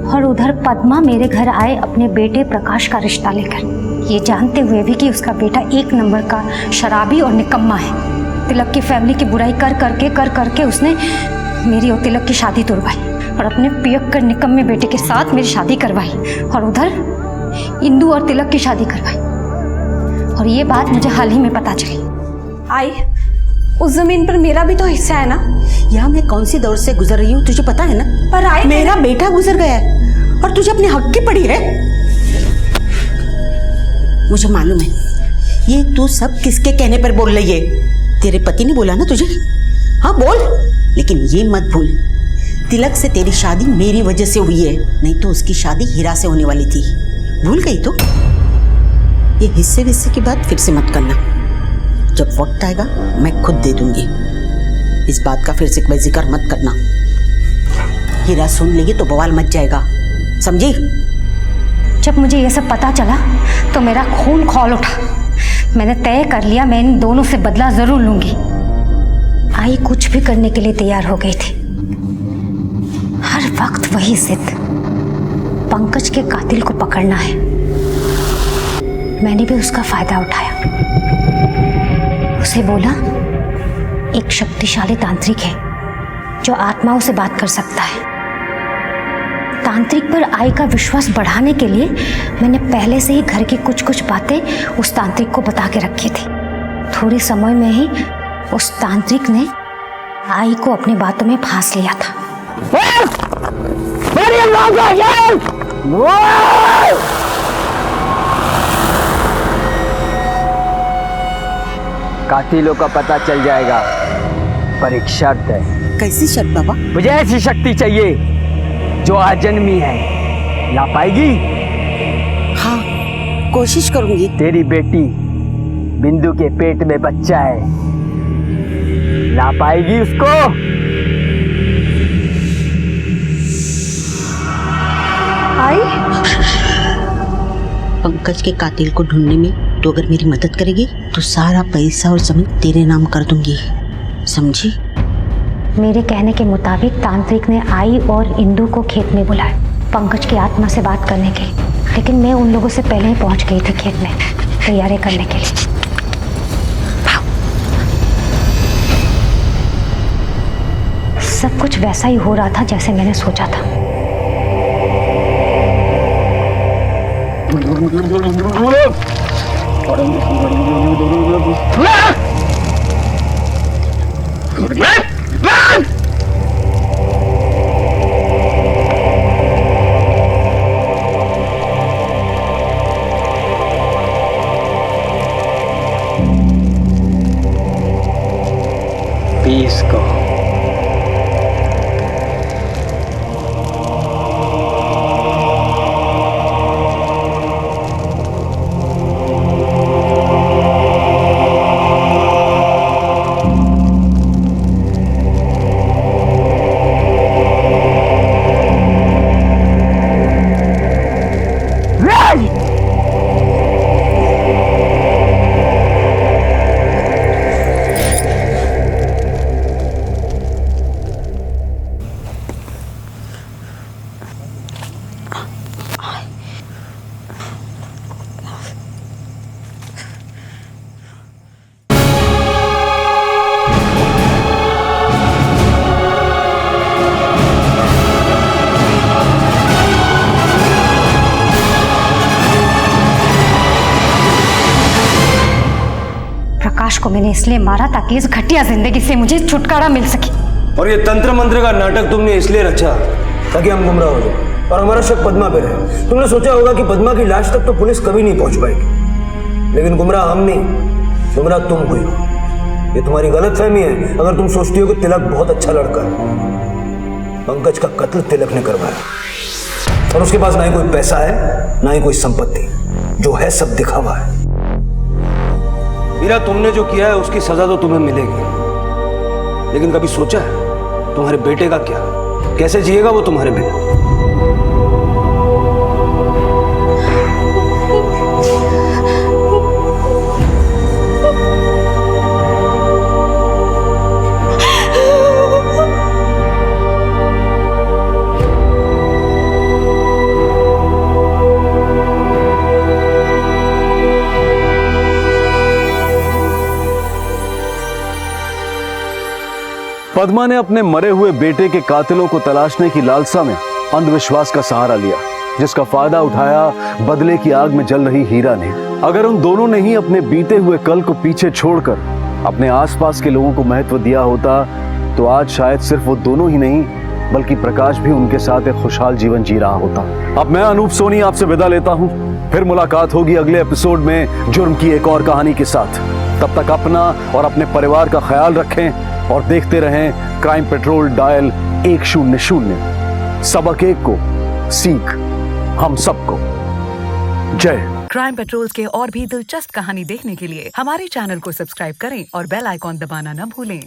और उधर पद्मा मेरे घर आए अपने बेटे प्रकाश का रिश्ता लेकर, ये जानते हुए भी कि उसका बेटा एक नंबर का शराबी और निकम्मा है। तिलक की फैमिली की बुराई कर करके उसने मेरी और तिलक की शादी तोड़वाई और अपने पियक्कर निकम्मे बेटे के साथ मेरी शादी करवाई, और उधर इंदु और तिलक की शादी करवाई। और ये बात मुझे हाल ही में पता चली। आई, उस जमीन पर मेरा भी तो हिस्सा है ना। यहाँ मैं कौन सी दौर से गुजर रही हूँ तुझे पता है ना? पर आई, मेरा बेटा गुजर गया है और तुझे अपने हक की पड़ी है। मुझे मालूम है ये तू सब किसके कहने पर बोल रही है। तेरे पति ने बोला ना तुझे? हाँ बोल, लेकिन ये मत भूल तिलक से तेरी शादी मेरी वजह से हुई है, नहीं तो उसकी शादी हीरा से होने वाली थी। भूल गई तो? ये हिस्से विस्से की बात फिर से मत करना, जब वक्त आएगा मैं खुद दे दूंगी। इस बात का फिर से कोई जिक्र मत करना, हीरा सुन लेगी तो बवाल मच जाएगा, समझी? जब मुझे ये सब पता चला तो मेरा खून खौल उठा। मैंने तय कर लिया मैं इन दोनों से बदला जरूर लूंगी। आई कुछ भी करने के लिए तैयार हो गई थी, हर वक्त वही जिद, पंकज के कातिल को पकड़ना है। मैंने भी उसका फायदा उठाया। उसे बोला एक शक्तिशाली तांत्रिक है जो आत्माओं से बात कर सकता है। तांत्रिक पर आई का विश्वास बढ़ाने के लिए मैंने पहले से ही घर की कुछ कुछ बातें उस तांत्रिक को बता के रखी थी। थोड़े समय में ही उस तांत्रिक ने आई को अपनी बातों में फांस लिया था। कातिलों का पता चल जाएगा, पर एक शर्त है। कैसी शर्त बाबा? मुझे ऐसी शक्ति चाहिए जो आजन्मी है। ला पाएगी? हाँ, कोशिश करूंगी। तेरी बेटी बिंदु के पेट में बच्चा है, ला पाएगी उसको? आई? पंकज के कातिल को ढूंढने में तो अगर मेरी मदद करेगी तो सारा पैसा और जमीन तेरे नाम कर दूंगी, समझी? मेरे कहने के मुताबिक तांत्रिक ने आई और इंदु को खेत में बुलाया पंकज की आत्मा से बात करने के लिए, लेकिन मैं उन लोगों से पहले ही पहुंच गई थी खेत में तैयारी करने के लिए। सब कुछ वैसा ही हो रहा था जैसे मैंने सोचा था। पीस को प्रकाश को मैंने इसलिए मारा ताकि इस घटिया जिंदगी से मुझे छुटकारा मिल सके। और ये तंत्र मंत्र का नाटक तुमने इसलिए रचा ताकि हम गुमराह हो जाए और हमारा शक पद्मा पे रहे। तुमने सोचा होगा कि पद्मा की लाश तक तो पुलिस कभी नहीं पहुंच पाएगी, लेकिन गुमराह हम नहीं, गुमराह तुम हुई हो। ये तुम्हारी गलतफहमी है अगर तुम सोचती हो कि तिलक बहुत अच्छा लड़का है। पंकज का कत्ल तिलक ने करवाया और उसके पास ना ही कोई पैसा है ना ही कोई संपत्ति, जो है सब दिखावा है। मीरा, तुमने जो किया है उसकी सजा तो तुम्हें मिलेगी, लेकिन कभी सोचा है तुम्हारे बेटे का क्या, कैसे जिएगा वो तुम्हारे बिना? पद्मा ने अपने मरे हुए बेटे के कातिलों को तलाशने की लालसा में अंधविश्वास का सहारा लिया, जिसका फायदा उठाया बदले की आग में जल रही हीरा ने। अगर उन दोनों ने ही अपने बीते हुए कल को पीछे छोड़कर अपने आसपास के लोगों को महत्व दिया होता तो आज शायद सिर्फ वो दोनों ही नहीं बल्कि प्रकाश भी उनके साथ एक खुशहाल जीवन जी रहा होता। अब मैं अनूप सोनी आपसे विदा लेता हूँ, फिर मुलाकात होगी अगले एपिसोड में जुर्म की एक और कहानी के साथ। तब तक अपना और अपने परिवार का ख्याल रखें और देखते रहें क्राइम पेट्रोल डायल 100। सबक एक को सीख हम सबको। जय। क्राइम पेट्रोल के और भी दिलचस्प कहानी देखने के लिए हमारे चैनल को सब्सक्राइब करें और बेल आइकॉन दबाना न भूलें।